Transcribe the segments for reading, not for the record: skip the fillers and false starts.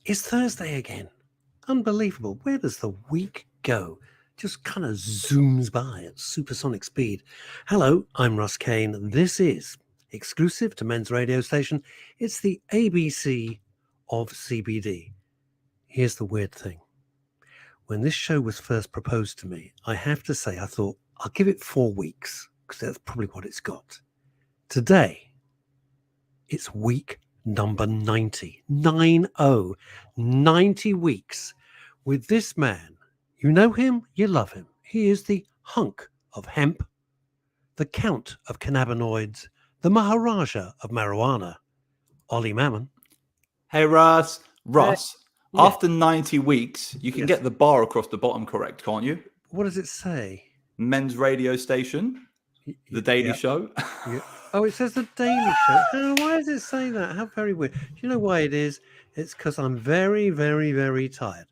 It's Thursday again. Unbelievable. Where does the week go? Just kind of zooms by at supersonic speed. Hello, I'm Russ Kane. This is exclusive to Men's Radio Station. It's the ABC of CBD. Here's the weird thing. When this show was first proposed to me, I have to say I thought I'll give it 4 weeks because that's probably what it's got. Today, it's week number 90. 90 weeks with this man. You know him, you love him. He is the hunk of hemp, the count of cannabinoids, the Maharaja of marijuana, Ollie Mammon. Hey, Russ. Russ, yeah. After 90 weeks, you can get the bar across the bottom correct, can't you? What does it say? Men's Radio Station, The Daily Show. Yeah. Oh, it says The Daily Show. Why does it say that? How very weird. Do you know why it is? It's because I'm very, very, very tired.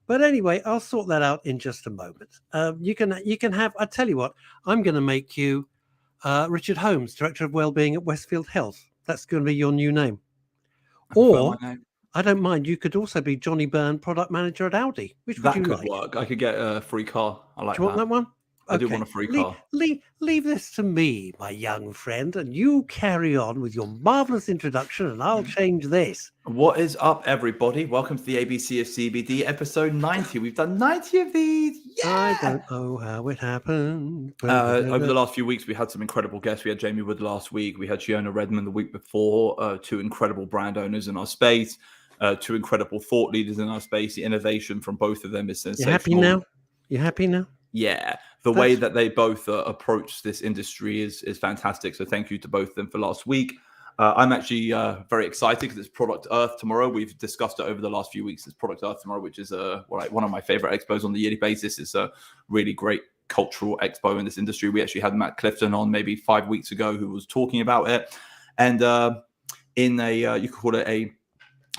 But anyway, I'll sort that out in just a moment. You can have, I tell you what, I'm going to make you Richard Holmes, Director of Wellbeing at Westfield Health. That's going to be your new name. Or, I don't mind, you could also be Johnny Byrne, Product Manager at Audi. Which would you like? That could work. I could get a free car. I like that. Do you want that one? I do want a free car. Leave this to me, my young friend, and you carry on with your marvelous introduction, and I'll change this. What is up, everybody? Welcome to the ABC of CBD, episode 90. We've done 90 of these. Yeah! I don't know how it happened. Over the last few weeks, we had some incredible guests. We had Jamie Wood last week. We had Shiona Redmond the week before. 2 incredible brand owners in our space. 2 incredible thought leaders in our space. The innovation from both of them is sensational. You happy now? Yeah, the way that they both approach this industry is fantastic. So thank you to both of them for last week. I'm actually very excited because it's Product Earth tomorrow. We've discussed it over the last few weeks. It's Product Earth tomorrow, which is one of my favorite expos on the yearly basis. It's a really great cultural expo in this industry. We actually had Matt Clifton on maybe 5 weeks ago who was talking about it. And in a, you could call it a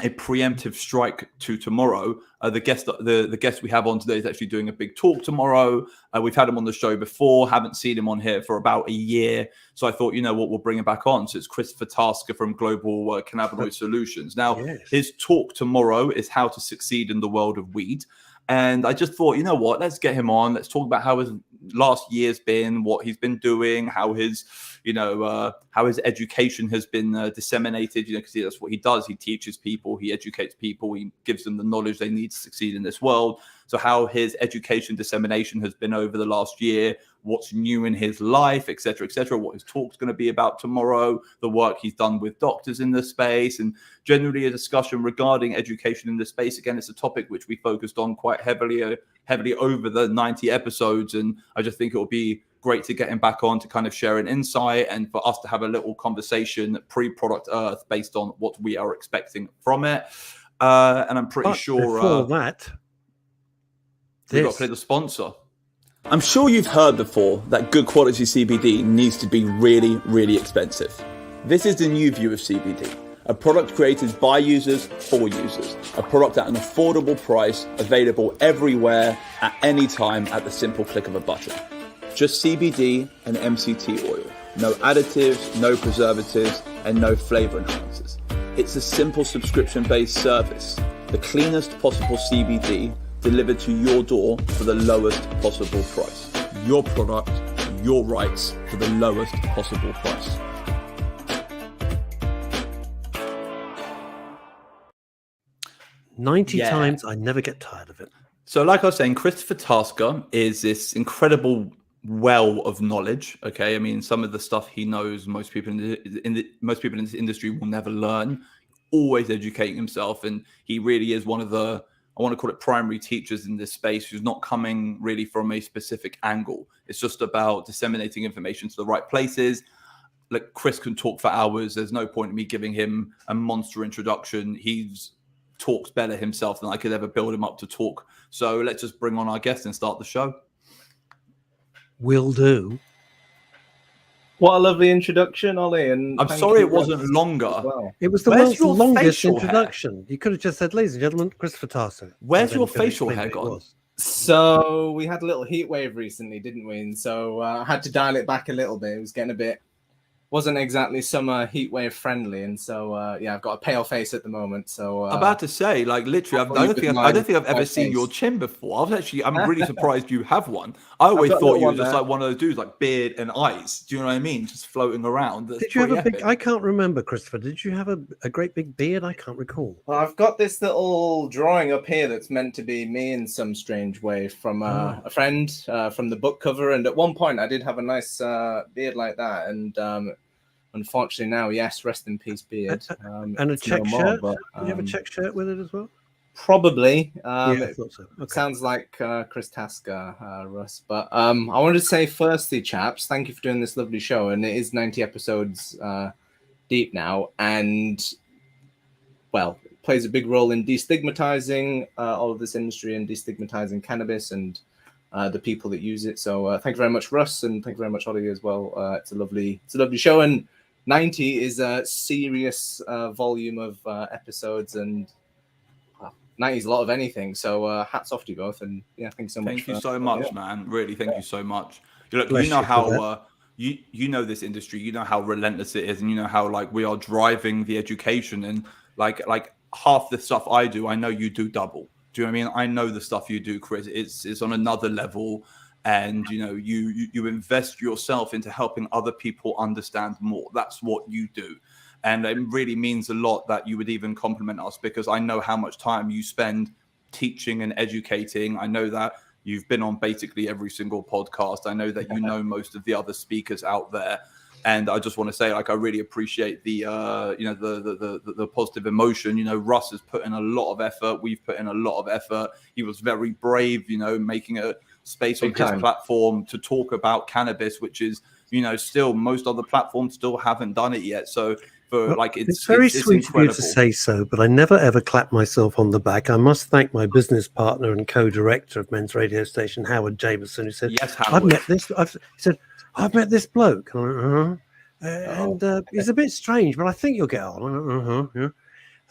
preemptive strike to tomorrow. The guest we have on today is actually doing a big talk tomorrow. We've had him on the show before, haven't seen him on here for about a year. So I thought, you know what, we'll bring him back on. So it's Christopher Tasker from Global Cannabinoid Solutions. Now, his talk tomorrow is how to succeed in the world of weed. And I just thought, you know what, let's get him on. Let's talk about how his last year's been, what he's been doing, how his education has been disseminated, because that's what he does. He teaches people, he educates people, he gives them the knowledge they need to succeed in this world. So how his education dissemination has been over the last year, what's new in his life, et cetera, what his talk's going to be about tomorrow, the work he's done with doctors in this space, and generally a discussion regarding education in this space. Again, it's a topic which we focused on quite heavily over the 90 episodes. And I just think it will be great to get him back on to kind of share an insight and for us to have a little conversation pre-Product Earth based on what we are expecting from it. And I'm pretty sure before that, we've got to play the sponsor. I'm sure you've heard before that good quality CBD needs to be really, really expensive. This is the new view of CBD. A product created by users for users. A product at an affordable price, available everywhere, at any time, at the simple click of a button. Just CBD and MCT oil. No additives, no preservatives, and no flavor enhancers. It's a simple subscription-based service. The cleanest possible CBD delivered to your door for the lowest possible price. Your product, your rights for the lowest possible price. Times, I never get tired of it. So like I was saying, Christopher Tasker is this incredible well of knowledge. Okay, I mean, some of the stuff he knows, most people in this industry will never learn. Always educating himself, and he really is one of the, I want to call it, primary teachers in this space, who's not coming really from a specific angle. It's just about disseminating information to the right places. Like, Chris can talk for hours. There's no point in me giving him a monster introduction. He's talks better himself than I could ever build him up to talk. So let's just bring on our guest and start the show. Will do. What a lovely introduction, Ollie. And I'm sorry it wasn't longer. Well. It was the world's longest introduction. Hair? You could have just said, ladies and gentlemen, Christopher Tasker. Where's your facial hair gone? So we had a little heat wave recently, didn't we? And so I had to dial it back a little bit. It was getting a bit wasn't exactly summer heatwave friendly, and so yeah, I've got a pale face at the moment. So About to say, like literally, I don't think I've ever seen your chin before. I'm really surprised you have one. I always got a thought little you were one just there. like one of those dudes, like beard and eyes. Do you know what I mean? Just floating around. That's Did you have pretty a big? epic. I can't remember, Christopher. Did you have a great big beard? I can't recall. Well, I've got this little drawing up here that's meant to be me in some strange way from a friend from the book cover. And at one point, I did have a nice beard like that. And unfortunately now, yes, rest in peace, beard. And a It's no check more, shirt. but, Did you have a check shirt with it as well? probably. Yeah, I thought so. It sounds like Chris Tasker, Russ. But I wanted to say, firstly, chaps, thank you for doing this lovely show. And it is 90 episodes deep now. And, well, it plays a big role in destigmatizing all of this industry and destigmatizing cannabis and the people that use it. So thank you very much, Russ, and thank you very much, Ollie, as well. It's a lovely show. And 90 is a serious volume of episodes, and 90 is a lot of anything. So hats off to you both, and yeah, thanks so much. Thank you so much, man. Really, thank you so much. Look, Bless you know you for how you know this industry. You know how relentless it is, and you know how like we are driving the education and like half the stuff I do, I know you do double. Do you know what I mean? I know the stuff you do, Chris. It's on another level, and you know you invest yourself into helping other people understand more. That's what you do. And it really means a lot that you would even compliment us, because I know how much time you spend teaching and educating. I know that you've been on basically every single podcast. I know that you know most of the other speakers out there. And I just want to say, like, I really appreciate the, the positive emotion. You know, Russ has put in a lot of effort. We've put in a lot of effort. He was very brave, you know, making a space on his platform to talk about cannabis, which is, you know, still most other platforms still haven't done it yet. So it's very sweet of you to say so, but I never ever clap myself on the back. I must thank my business partner and co-director of Men's Radio Station, Howard Jameson, who said, "Yes, Howard. I've met this bloke, and he's a bit strange, but I think you'll get on." Yeah.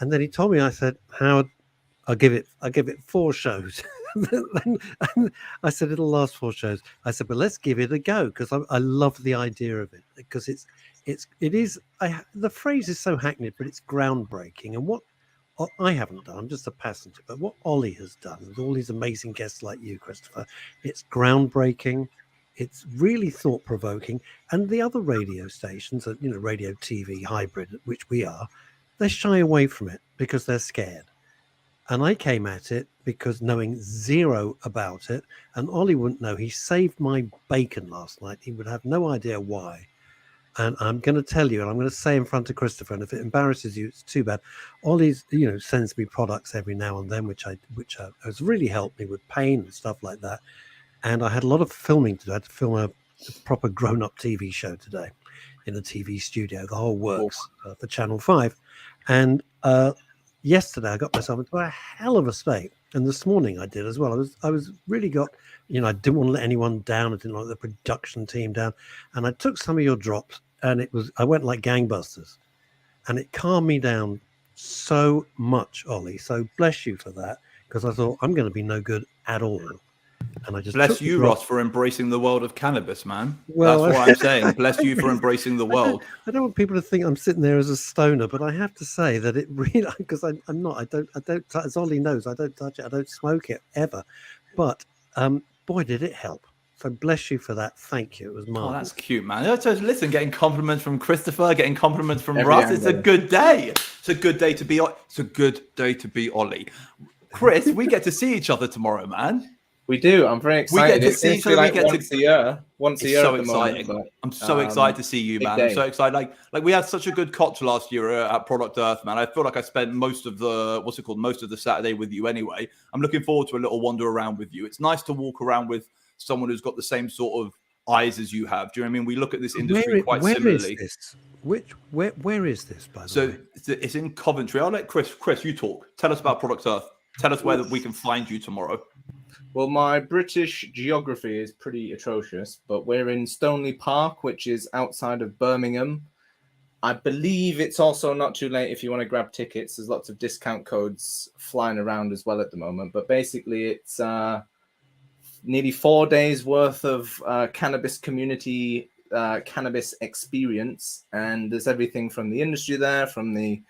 And then he told me, I said, "Howard, I'll give it 4 shows." And I said, "It'll last 4 shows." I said, "But let's give it a go," because I love the idea of it, because the phrase is so hackneyed, but it's groundbreaking. And what I haven't done, I'm just a passenger, but what Ollie has done with all these amazing guests like you, Christopher, it's groundbreaking. It's really thought-provoking. And the other radio stations, you know, radio TV hybrid, which we are, they shy away from it because they're scared. And I came at it because knowing zero about it, and Ollie wouldn't know. He saved my bacon last night. He would have no idea why. And I'm going to tell you, and I'm going to say in front of Christopher, and if it embarrasses you, it's too bad. Ollie's, you know, sends me products every now and then, which has really helped me with pain and stuff like that. And I had a lot of filming to do. I had to film a proper grown-up TV show today in a TV studio, the whole works for Channel 5. And yesterday I got myself into a hell of a state. And this morning I did as well. I was really got, you know, I didn't want to let anyone down. I didn't want the production team down. And I took some of your drops, and I went like gangbusters. And it calmed me down so much, Ollie. So bless you for that, because I thought I'm going to be no good at all. And I just bless you, Ross, for embracing the world of cannabis, man. Well, that's what I'm saying. Bless you for embracing the world. I don't want people to think I'm sitting there as a stoner, but I have to say that it really, because I'm not. I don't. As Ollie knows, I don't touch it. I don't smoke it ever. But boy, did it help. So bless you for that. Thank you. It was marvelous. Oh, that's cute, man. So listen, getting compliments from Christopher, getting compliments from Russ. It's a good day. It's a good day to be. It's a good day to be Ollie. Chris, we get to see each other tomorrow, man. We do. I'm very excited. We get to see each other. Like once a year. It's so exciting. Moment, I'm so excited to see you, man. I'm so excited. Like we had such a good cotch last year at Product Earth, man. I feel like I spent most of the most of the Saturday with you anyway. I'm looking forward to a little wander around with you. It's nice to walk around with someone who's got the same sort of eyes as you have. Do you know what I mean? We look at this industry quite similarly. Where is this, by the way? So it's in Coventry. I'll let Chris, you talk. Tell us about Product Earth. Tell us where we can find you tomorrow. Well, my British geography is pretty atrocious, but we're in Stoneleigh Park, which is outside of Birmingham. I believe it's also not too late if you want to grab tickets. There's lots of discount codes flying around as well at the moment. But basically, it's nearly 4 days worth of cannabis community cannabis experience, and there's everything from the industry there, from the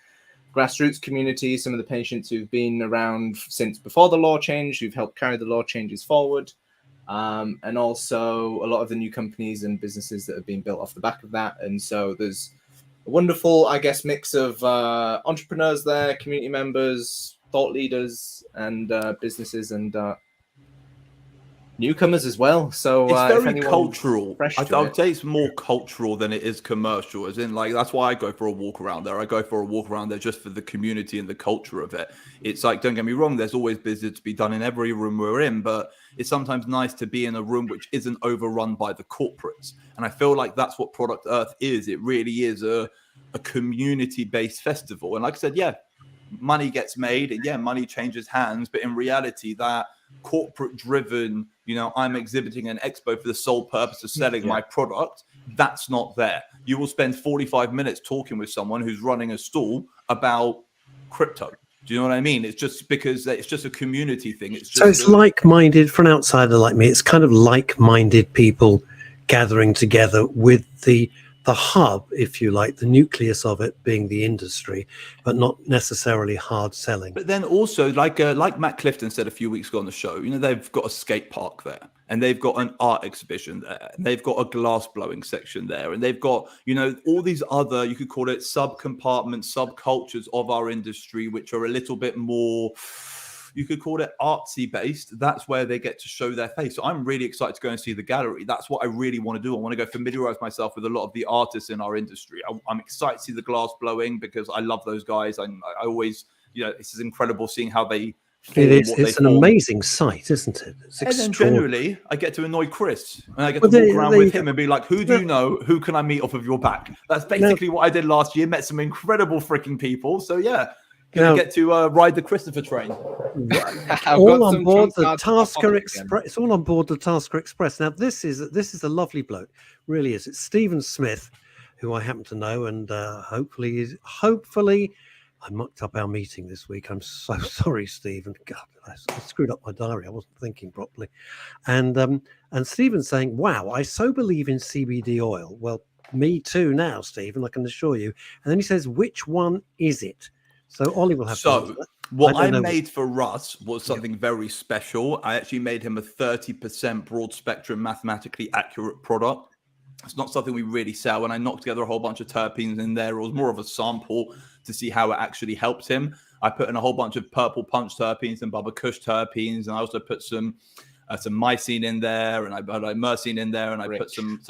grassroots community, some of the patients who've been around since before the law change, who've helped carry the law changes forward, and also a lot of the new companies and businesses that have been built off the back of that. And so there's a wonderful, I guess, mix of entrepreneurs there, community members, thought leaders, and businesses and newcomers as well. So it's very cultural. I would say it's more cultural than it is commercial, as in, like, that's why I go for a walk around there. I go for a walk around there just for the community and the culture of it. It's like, don't get me wrong, there's always business to be done in every room we're in, but it's sometimes nice to be in a room which isn't overrun by the corporates. And I feel like that's what Product Earth is. It really is a community-based festival. And like I said, yeah, money gets made and yeah, money changes hands, but in reality, that corporate driven, I'm exhibiting an expo for the sole purpose of selling my product, that's not there. You will spend 45 minutes talking with someone who's running a stall about crypto. Do you know what I mean? It's just because it's just a community thing. It's like-minded. For an outsider like me, it's kind of like-minded people gathering together with the hub, if you like, the nucleus of it being the industry, but not necessarily hard selling. But then also, like Matt Clifton said a few weeks ago on the show, they've got a skate park there, and they've got an art exhibition there, and they've got a glass blowing section there, and they've got, all these other, you could call it sub-compartments, subcultures of our industry, which are a little bit more, you could call it artsy based. That's where they get to show their face. So I'm really excited to go and see the gallery. That's what I really want to do. I want to go familiarize myself with a lot of the artists in our industry. I'm excited to see the glass blowing because I love those guys. I always, this is incredible seeing how they form. It's an amazing sight, isn't it? And then generally, I get to annoy Chris, and I get to walk around with him and be like, who do you know? Who can I meet off of your back? That's basically what I did last year. Met some incredible freaking people. So yeah. Gonna get to ride the Christopher train. All on board the Tasker Express. It's all on board the Tasker Express. Now, this is a lovely bloke, really is. It's Stephen Smith, who I happen to know, and hopefully, I mucked up our meeting this week. I'm so sorry, Stephen. God, I screwed up my diary. I wasn't thinking properly. And Stephen's saying, "Wow, I so believe in CBD oil." Well, me too now, Stephen. I can assure you. And then he says, "Which one is it?" So Ollie will have to answer that. What I made for Russ was something very special. I actually made him a 30% broad spectrum, mathematically accurate product. It's not something we really sell. And I knocked together a whole bunch of terpenes in there. It was more of a sample to see how it actually helped him. I put in a whole bunch of purple punch terpenes and Bubba Kush terpenes. And I also put some mycene in there, and I put myrcene in there, and I put some.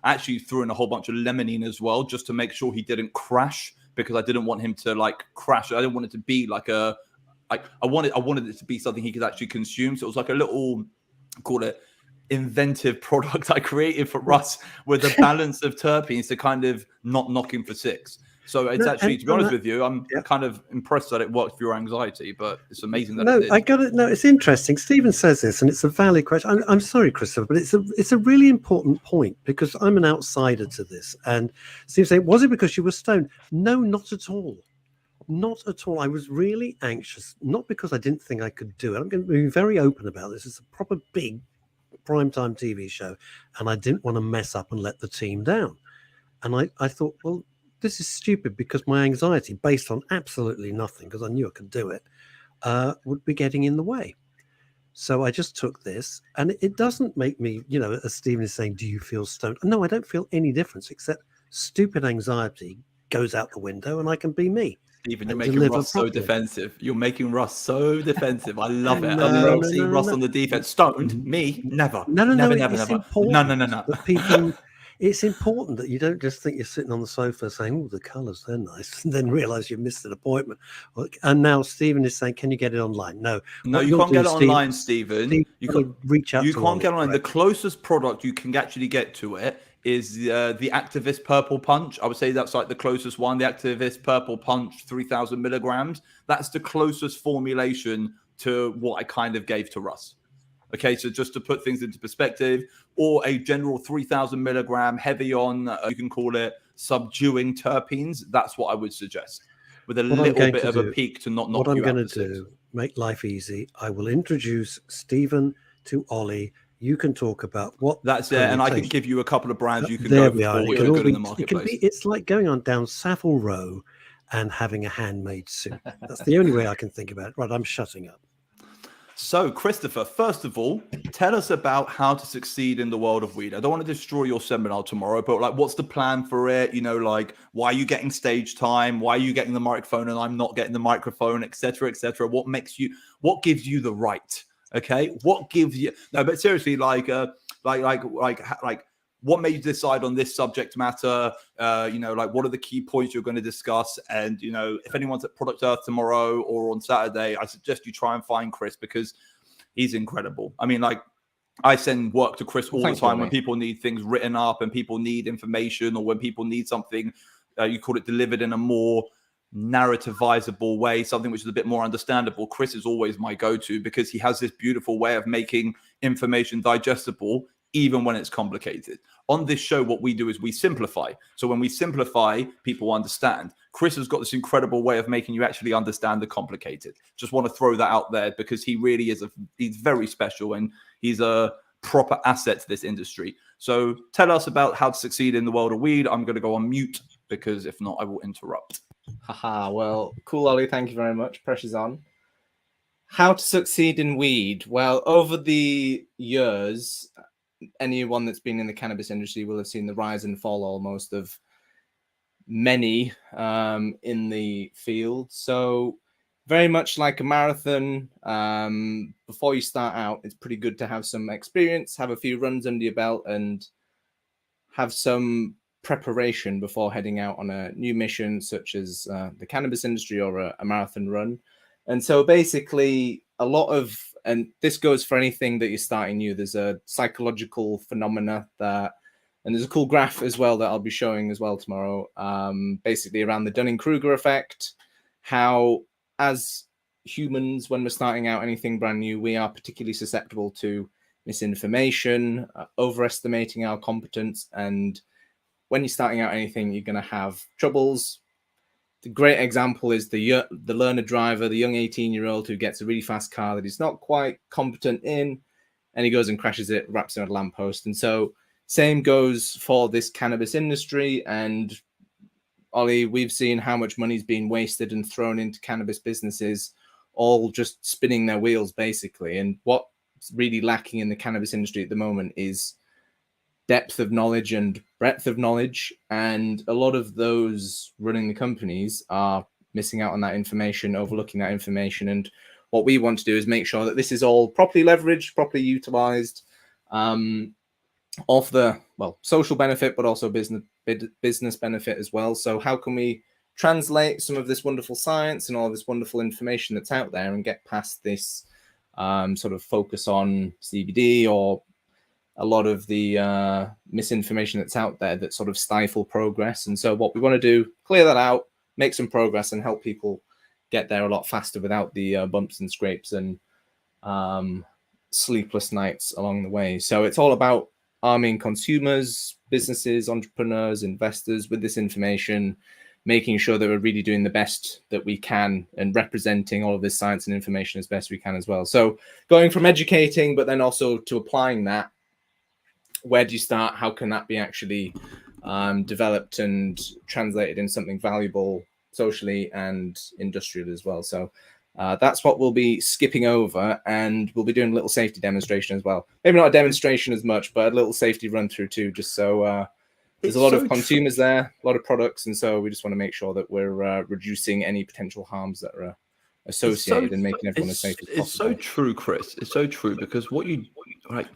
I actually threw in a whole bunch of limonene as well, just to make sure he didn't crash, because I didn't want him to crash. I didn't want it to be I wanted it to be something he could actually consume. So it was like a little, call it, inventive product I created for Russ with a balance of terpenes to kind of not knock him for six. So it's actually, to be honest with you, I'm kind of impressed that it worked for your anxiety, but it's amazing that it did. I got it. No, it's interesting. Stephen says this, and it's a valid question. I'm sorry, Christopher, but it's a really important point, because I'm an outsider to this. And Steve saying, was it because you were stoned? No, not at all. Not at all. I was really anxious, not because I didn't think I could do it. I'm going to be very open about this. It's a proper big primetime TV show, and I didn't want to mess up and let the team down. And I thought, well, this is stupid, because my anxiety, based on absolutely nothing, because I knew I could do it, would be getting in the way. So I just took this, and it doesn't make me, as Stephen is saying, do you feel stoned? No, I don't feel any difference, except stupid anxiety goes out the window and I can be me. Stephen, you're making Russ so defensive. You're making Russ so defensive. I love it. I love seeing Russ on the defense. Stoned? Me? Never. Never. No. People... It's important that you don't just think you're sitting on the sofa saying, "Oh, the colours, they're nice," and then realise you've missed an appointment. And now Stephen is saying, "Can you get it online?" No, you can't get it online, Stephen. You can reach out. You can't get it online. The closest product you can actually get to it is the Activist Purple Punch. I would say that's like the closest one. The Activist Purple Punch, 3,000 milligrams. That's the closest formulation to what I kind of gave to Russ. Okay, so just to put things into perspective, or a general 3,000 milligram heavy on, you can call it subduing terpenes. That's what I would suggest, with a little bit of a peak to not knock you out. What I'm going to do, make life easy, I will introduce Stephen to Ollie. You can talk about what That's it, and I can give you a couple of brands you can there go we are. for It if can you're all good be, in the marketplace. it's like going on down Savile Row and having a handmade suit. That's the only way I can think about it. Right, I'm shutting up. So, Christopher, first of all, tell us about how to succeed in the world of weed. I don't want to destroy your seminar tomorrow, but like, what's the plan for it? You know, like, why are you getting stage time? Why are you getting the microphone and I'm not getting the microphone, etc., etc.? What gives you the right? Okay, what gives you? No, but seriously, like, what made you decide on this subject matter? You know, like, what are the key points you're going to discuss? And, you know, if anyone's at Product Earth tomorrow or on Saturday, I suggest you try and find Chris because he's incredible. I mean, like, I send work to Chris all the time when people need things written up and people need information, or when people need something, you call it delivered in a more narrativizable way, something which is a bit more understandable. Chris is always my go-to because he has this beautiful way of making information digestible even when it's complicated. On this show, what we do is we simplify. So when we simplify, people understand. Chris has got this incredible way of making you actually understand the complicated. Just want to throw that out there because he really is he's very special and he's a proper asset to this industry. So tell us about how to succeed in the world of weed. I'm going to go on mute because if not, I will interrupt. Haha, well, cool, Ollie. Thank you very much. Pressure's on. How to succeed in weed? Well, over the years, anyone that's been in the cannabis industry will have seen the rise and fall almost of many in the field. So very much like a marathon, before you start out, it's pretty good to have some experience, have a few runs under your belt, and have some preparation before heading out on a new mission, such as the cannabis industry or a marathon run. And so basically a lot of, and this goes for anything that you're starting new, there's a psychological phenomena that, and there's a cool graph as well that I'll be showing as well tomorrow, basically around the Dunning-Kruger effect, how as humans, when we're starting out anything brand new, we are particularly susceptible to misinformation, overestimating our competence. And when you're starting out anything, you're going to have troubles. The great example is the learner driver, the young 18-year-old who gets a really fast car that he's not quite competent in, and he goes and crashes it, wraps it on a lamppost. And so same goes for this cannabis industry. And Ollie, we've seen how much money's been wasted and thrown into cannabis businesses, all just spinning their wheels, basically. And what's really lacking in the cannabis industry at the moment is depth of knowledge and breadth of knowledge. And a lot of those running the companies are missing out on that information, overlooking that information. And what we want to do is make sure that this is all properly leveraged, properly utilized, of the, well, social benefit, but also business benefit as well. So how can we translate some of this wonderful science and all this wonderful information that's out there and get past this sort of focus on CBD or a lot of the misinformation that's out there that sort of stifle progress. And so what we want to do, clear that out, make some progress and help people get there a lot faster without the bumps and scrapes and sleepless nights along the way. So it's all about arming consumers, businesses, entrepreneurs, investors with this information, making sure that we're really doing the best that we can and representing all of this science and information as best we can as well. So going from educating, but then also to applying that, where do you start? How can that be actually developed and translated in something valuable socially and industrial as well? So that's what we'll be skipping over, and we'll be doing a little safety demonstration as well. Maybe not a demonstration as much, but a little safety run through too, just so there's a lot of consumers there, a lot of products, and so we just want to make sure that we're reducing any potential harms that are associated and making everyone as safe as possible. It's so true, Chris. It's so true, because what you like,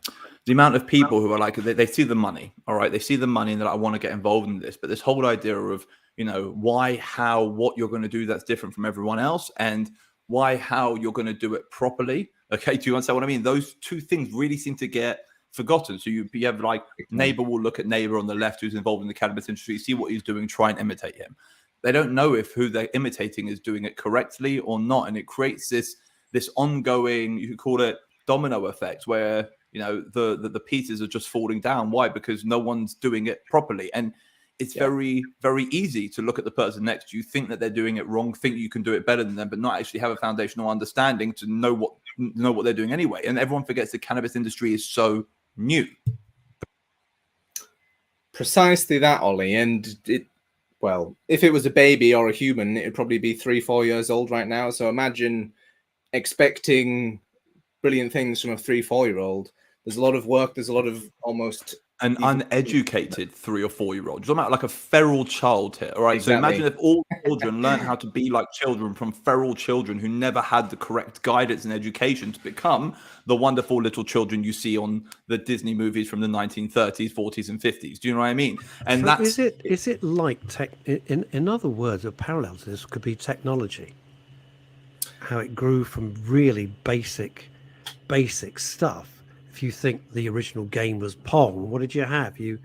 the amount of people who are like, they see the money, all right, they see the money and they're like, I want to get involved in this, but this whole idea of, you know, why, how, what you're going to do that's different from everyone else, and why, how you're going to do it properly. Okay, do you understand what I mean? Those two things really seem to get forgotten. So you have like neighbor will look at neighbor on the left who's involved in the cannabis industry, see what he's doing, try and imitate him. They don't know if who they're imitating is doing it correctly or not, and it creates this ongoing, you could call it domino effect, where, you know, the pieces are just falling down. Why? Because no one's doing it properly. And it's very, very easy to look at the person next to you, think that they're doing it wrong, think you can do it better than them, but not actually have a foundational understanding to know what they're doing anyway. And everyone forgets the cannabis industry is so new. Precisely that, Ollie. And if it was a baby or a human, it'd probably be 3-4 years old right now. So imagine expecting brilliant things from a 3-4-year-old. There's a lot of work. There's a lot of almost an uneducated 3 or 4 year old. You're talking about like a feral child here, all right? Exactly. So imagine if all children learn how to be like children from feral children who never had the correct guidance and education to become the wonderful little children you see on the Disney movies from the 1930s, 40s, and 50s. Do you know what I mean? And So that's is it like tech? In other words, a parallel to this could be technology. How it grew from really basic stuff. If you think the original game was Pong, what did you have? You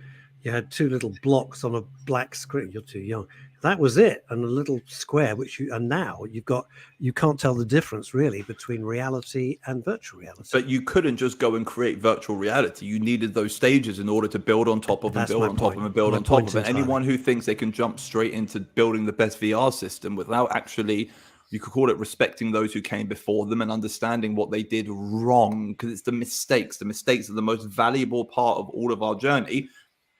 had two little blocks on a black screen. You're too young. That was it, and a little square. And now you can't tell the difference really between reality and virtual reality. But you couldn't just go and create virtual reality. You needed those stages in order to build on top of and build on top of and build on top of it. Anyone who thinks they can jump straight into building the best VR system without actually, you could call it respecting those who came before them and understanding what they did wrong, because it's the mistakes. The mistakes are the most valuable part of all of our journey.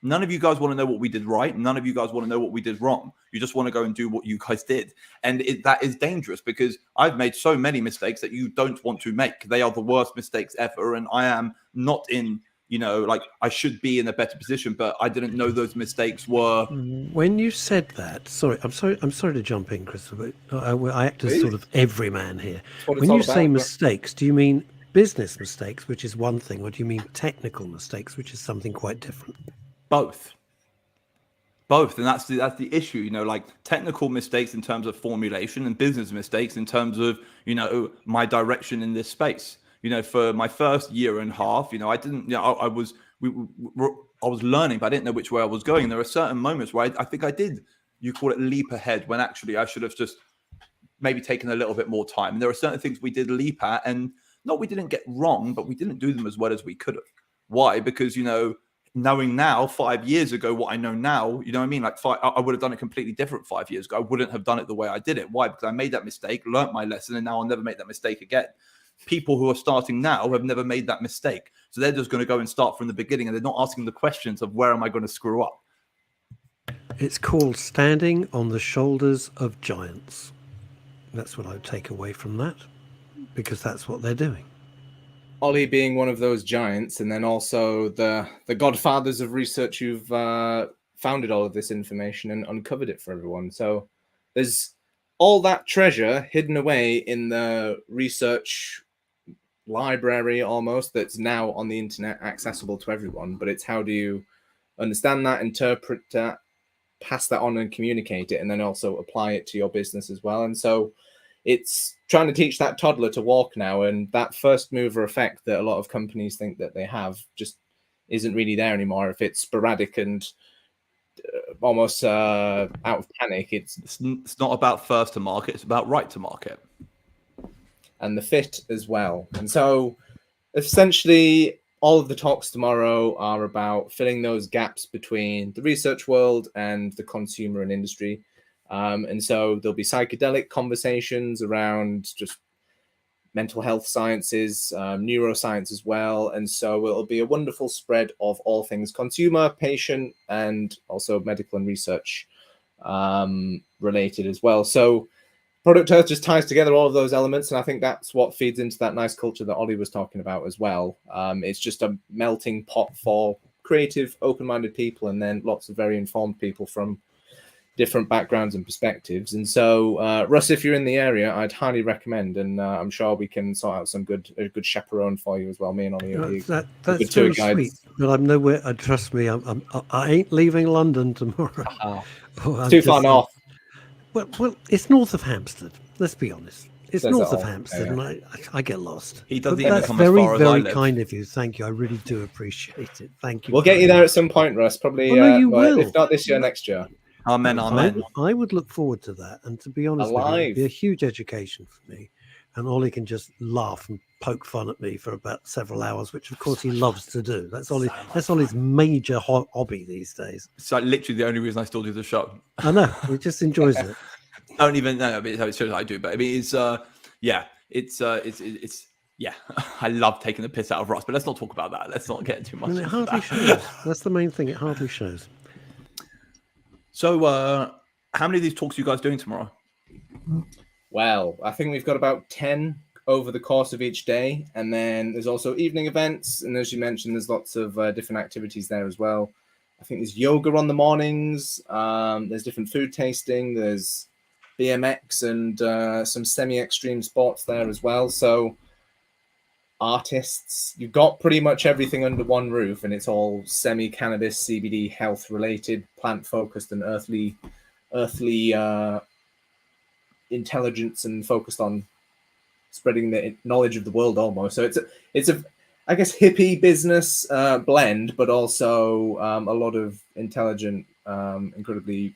None of you guys want to know what we did right. None of you guys want to know what we did wrong. You just want to go and do what you guys did. And that is dangerous, because I've made so many mistakes that you don't want to make. They are the worst mistakes ever. And I am not in, like I should be in a better position, but I didn't know those mistakes were. When you said that, I'm sorry to jump in, Christopher. I act as sort of everyman here. When you say mistakes, do you mean business mistakes, which is one thing, or do you mean technical mistakes, which is something quite different? Both, and that's the issue. Like technical mistakes in terms of formulation, and business mistakes in terms of my direction in this space. For my first year and a half, I didn't. I was learning, but I didn't know which way I was going. There are certain moments where I think I did. You call it leap ahead, when actually I should have just maybe taken a little bit more time. And there are certain things we did leap at, and we didn't get wrong, but we didn't do them as well as we could have. Why? Because knowing now 5 years ago what I know now, you know what I mean? Like I would have done it completely different 5 years ago. I wouldn't have done it the way I did it. Why? Because I made that mistake, learnt my lesson, and now I'll never make that mistake again. People who are starting now have never made that mistake. So they're just going to go and start from the beginning, and they're not asking the questions of where am I going to screw up? It's called standing on the shoulders of giants. That's what I would take away from that, because that's what they're doing. Ollie being one of those giants, and then also the godfathers of research who've founded all of this information and uncovered it for everyone. So there's all that treasure hidden away in the research library almost, that's now on the internet, accessible to everyone. But it's how do you understand that, interpret that, pass that on and communicate it, and then also apply it to your business as well. And so it's trying to teach that toddler to walk now, and that first mover effect that a lot of companies think that they have just isn't really there anymore. If it's sporadic and almost out of panic, it's not about first to market, it's about right to market. And the fit as well. And so essentially all of the talks tomorrow are about filling those gaps between the research world and the consumer and industry. And so there'll be psychedelic conversations around just mental health sciences, neuroscience as well. And so it'll be a wonderful spread of all things consumer, patient, and also medical and research related as well. So Product Earth just ties together all of those elements. And I think that's what feeds into that nice culture that Ollie was talking about as well. It's just a melting pot for creative, open-minded people, and then lots of very informed people from different backgrounds and perspectives. And so, Russ, if you're in the area, I'd highly recommend, and I'm sure we can sort out a good chaperone for you as well. Me and Ollie, that's very sweet. But I'm nowhere. Trust me, I ain't leaving London tomorrow. It's too far north. Well, it's north of Hampstead. Let's be honest. It's north of Hampstead, and I get lost. He doesn't that's come very, as far as I very live. kind of you. Thank you. I really do appreciate it. Thank you. We'll get you there at some point, Russ. Probably. No, you will. If not this year, next year. Amen. I would look forward to that. And to be honest with you, it'd be a huge education for me. And Ollie can just laugh and poke fun at me for about several hours, which of course he loves to do. That's Ollie's major hobby these days. It's like literally the only reason I still do the show. I know. He just enjoys it. I don't even know. I mean, I do, but I mean, it's Yeah, I love taking the piss out of Ross, but let's not talk about that. Let's not get too much And it into hardly that. shows. That's the main thing. It hardly shows. So, how many of these talks are you guys doing tomorrow? Well, I think we've got about 10 over the course of each day. And then there's also evening events. And as you mentioned, there's lots of different activities there as well. I think there's yoga on the mornings. There's different food tasting. There's BMX and some semi-extreme sports there as well. So artists, you've got pretty much everything under one roof, and it's all semi-cannabis, CBD, health-related, plant-focused and earthly intelligence and focused on spreading the knowledge of the world almost. So it's a I guess hippie business blend, but also a lot of intelligent, incredibly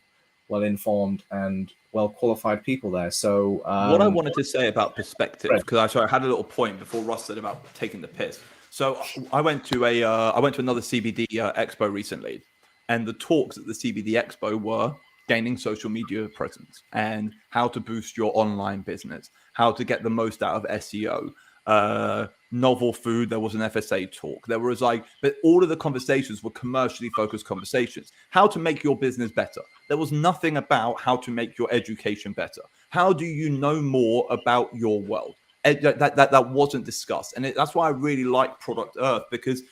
well informed and well qualified people there. So what I wanted to say about perspective, because I had a little point before Ross said about taking the piss. So I went to another CBD expo recently, and the talks at the CBD expo were gaining social media presence and how to boost your online business, how to get the most out of SEO, novel food. There was an FSA talk. There was but all of the conversations were commercially focused conversations. How to make your business better. There was nothing about how to make your education better. How do you know more about your world? That wasn't discussed. And that's why I really like Product Earth, because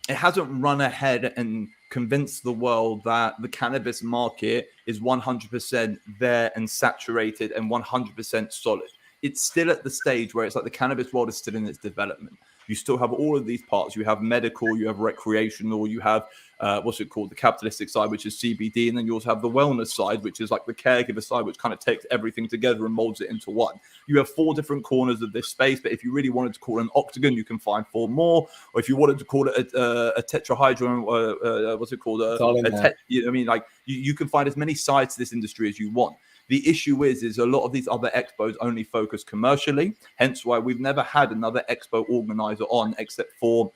it hasn't run ahead and convinced the world that the cannabis market is 100% there and saturated and 100% solid. It's still at the stage where it's like the cannabis world is still in its development. You still have all of these parts. You have medical, you have recreational, you have the capitalistic side, which is CBD, and then you also have the wellness side, which is like the caregiver side, which kind of takes everything together and molds it into one. You have 4 different corners of this space, but if you really wanted to call it an octagon, you can find 4 more. Or if you wanted to call it a tetrahydron, you can find as many sides to this industry as you want. The issue is a lot of these other expos only focus commercially. Hence why we've never had another expo organizer on except for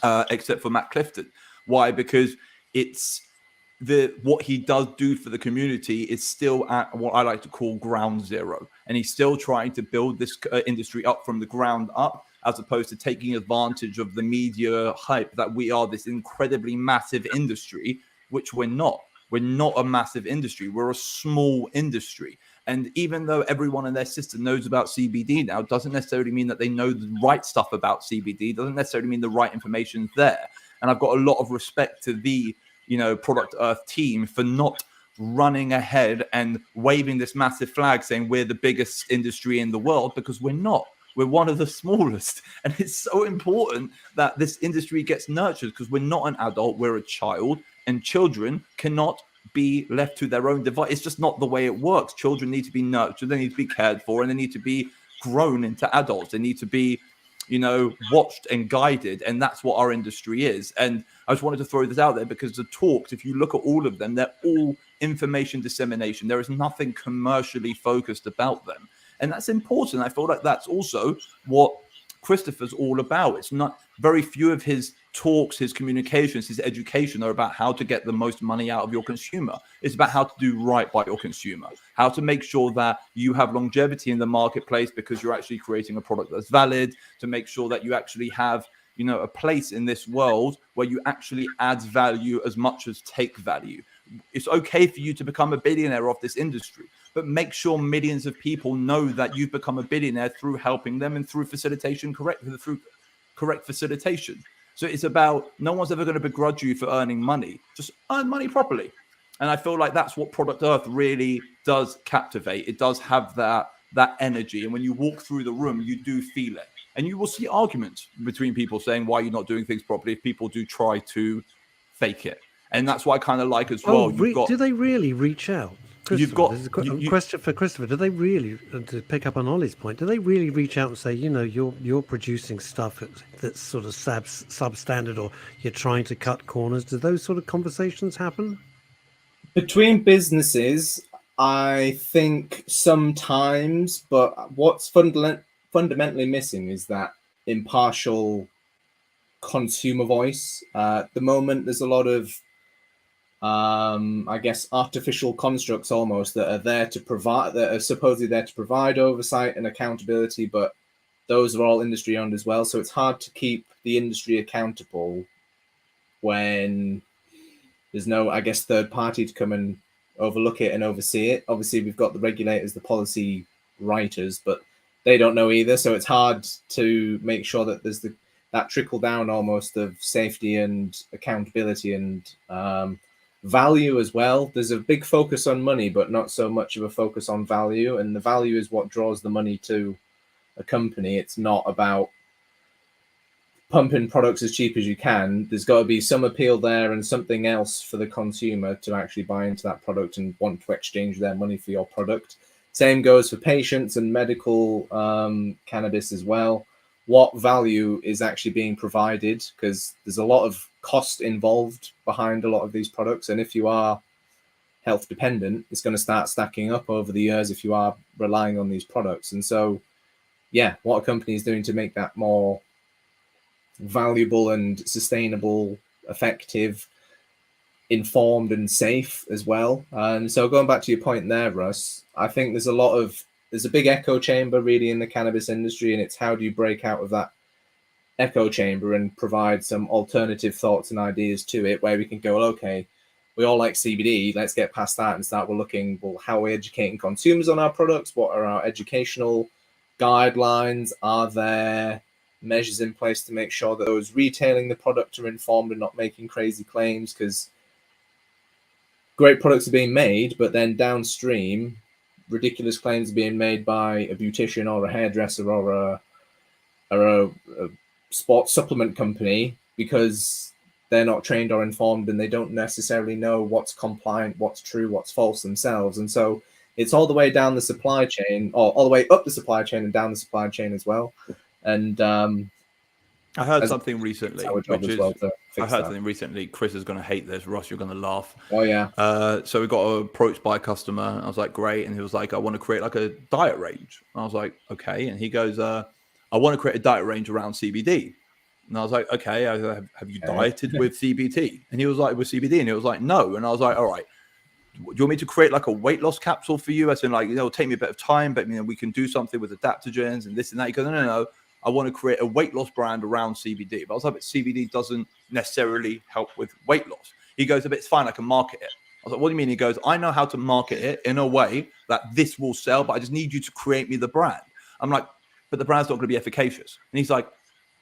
Matt Clifton. Why? Because it's what he does do for the community is still at what I like to call ground zero, and he's still trying to build this industry up from the ground up, as opposed to taking advantage of the media hype that we are this incredibly massive industry, which we're not. We're not a massive industry. We're a small industry. And even though everyone in their system knows about CBD now, doesn't necessarily mean that they know the right stuff about CBD, doesn't necessarily mean the right information is there. And I've got a lot of respect to the, Product Earth team for not running ahead and waving this massive flag saying we're the biggest industry in the world, because we're not. We're one of the smallest. And it's so important that this industry gets nurtured, because we're not an adult, we're a child. And children cannot be left to their own device. It's just not the way it works. Children need to be nurtured, they need to be cared for, and they need to be grown into adults. They need to be, watched and guided. And that's what our industry is. And I just wanted to throw this out there, because the talks, if you look at all of them, they're all information dissemination. There is nothing commercially focused about them. And that's important. I feel like that's also what Christopher's all about. It's not very few of his talks, his communications, his education are about how to get the most money out of your consumer. It's about how to do right by your consumer, how to make sure that you have longevity in the marketplace because you're actually creating a product that's valid, to make sure that you actually have, a place in this world where you actually add value as much as take value. It's okay for you to become a billionaire off this industry, but make sure millions of people know that you've become a billionaire through helping them and through correct facilitation. So it's about, no one's ever going to begrudge you for earning money. Just earn money properly. And I feel like that's what Product Earth really does captivate. It does have that energy. And when you walk through the room, you do feel it. And you will see arguments between people saying why you're not doing things properly if people do try to fake it. And that's what I kind of like as well. Do they really reach out? This is a question for Christopher. Do they really, to pick up on Ollie's point, do they really reach out and say, you're producing stuff that's sort of substandard, or you're trying to cut corners? Do those sort of conversations happen? Between businesses, I think sometimes, but what's fundamentally missing is that impartial consumer voice. At the moment, there's a lot of artificial constructs almost that are supposedly there to provide oversight and accountability, but those are all industry owned as well. So it's hard to keep the industry accountable when there's no, I guess, third party to come and overlook it and oversee it. Obviously, we've got the regulators, the policy writers, but they don't know either. So it's hard to make sure that there's that trickle down almost of safety and accountability and value as well. There's a big focus on money, but not so much of a focus on value. And the value is what draws the money to a company. It's not about pumping products as cheap as you can. There's got to be some appeal there and something else for the consumer to actually buy into that product and want to exchange their money for your product. Same goes for patients and medical cannabis as well. What value is actually being provided? Because there's a lot of cost involved behind a lot of these products. And if you are health dependent, it's going to start stacking up over the years if you are relying on these products. And so, yeah, what are companies doing to make that more valuable and sustainable, effective, informed and safe as well? And so going back to your point there, Russ, I think there's a big echo chamber really in the cannabis industry, and it's how do you break out of that echo chamber and provide some alternative thoughts and ideas to it where we can go, okay, we all like CBD, let's get past that and start looking, well, how are we educating consumers on our products? What are our educational guidelines? Are there measures in place to make sure that those retailing the product are informed and not making crazy claims? Because great products are being made, but then downstream, ridiculous claims are being made by a beautician or a hairdresser or a sports supplement company because they're not trained or informed and they don't necessarily know what's compliant, what's true, what's false themselves. And so it's all the way down the supply chain, or all the way up the supply chain and down the supply chain as well. And I heard something recently, something recently. Chris is going to hate this. Ross, you're going to laugh. Oh yeah. So we got approached by a customer. And I was like, great. And he was like, I want to create like a diet range. And I was like, okay. And he goes, I want to create a diet range around CBD. And I was like, okay, have you dieted with CBD? And he was like, with CBD? And he was like, no. And I was like, all right, do you want me to create like a weight loss capsule for you? As in like, it'll take me a bit of time, but we can do something with adaptogens and this and that. He goes, no. I want to create a weight loss brand around CBD. But I was like, but CBD doesn't necessarily help with weight loss. He goes, it's fine, I can market it. I was like, what do you mean? He goes, I know how to market it in a way that this will sell, but I just need you to create me the brand. I'm like, but the brand's not going to be efficacious. And he's like,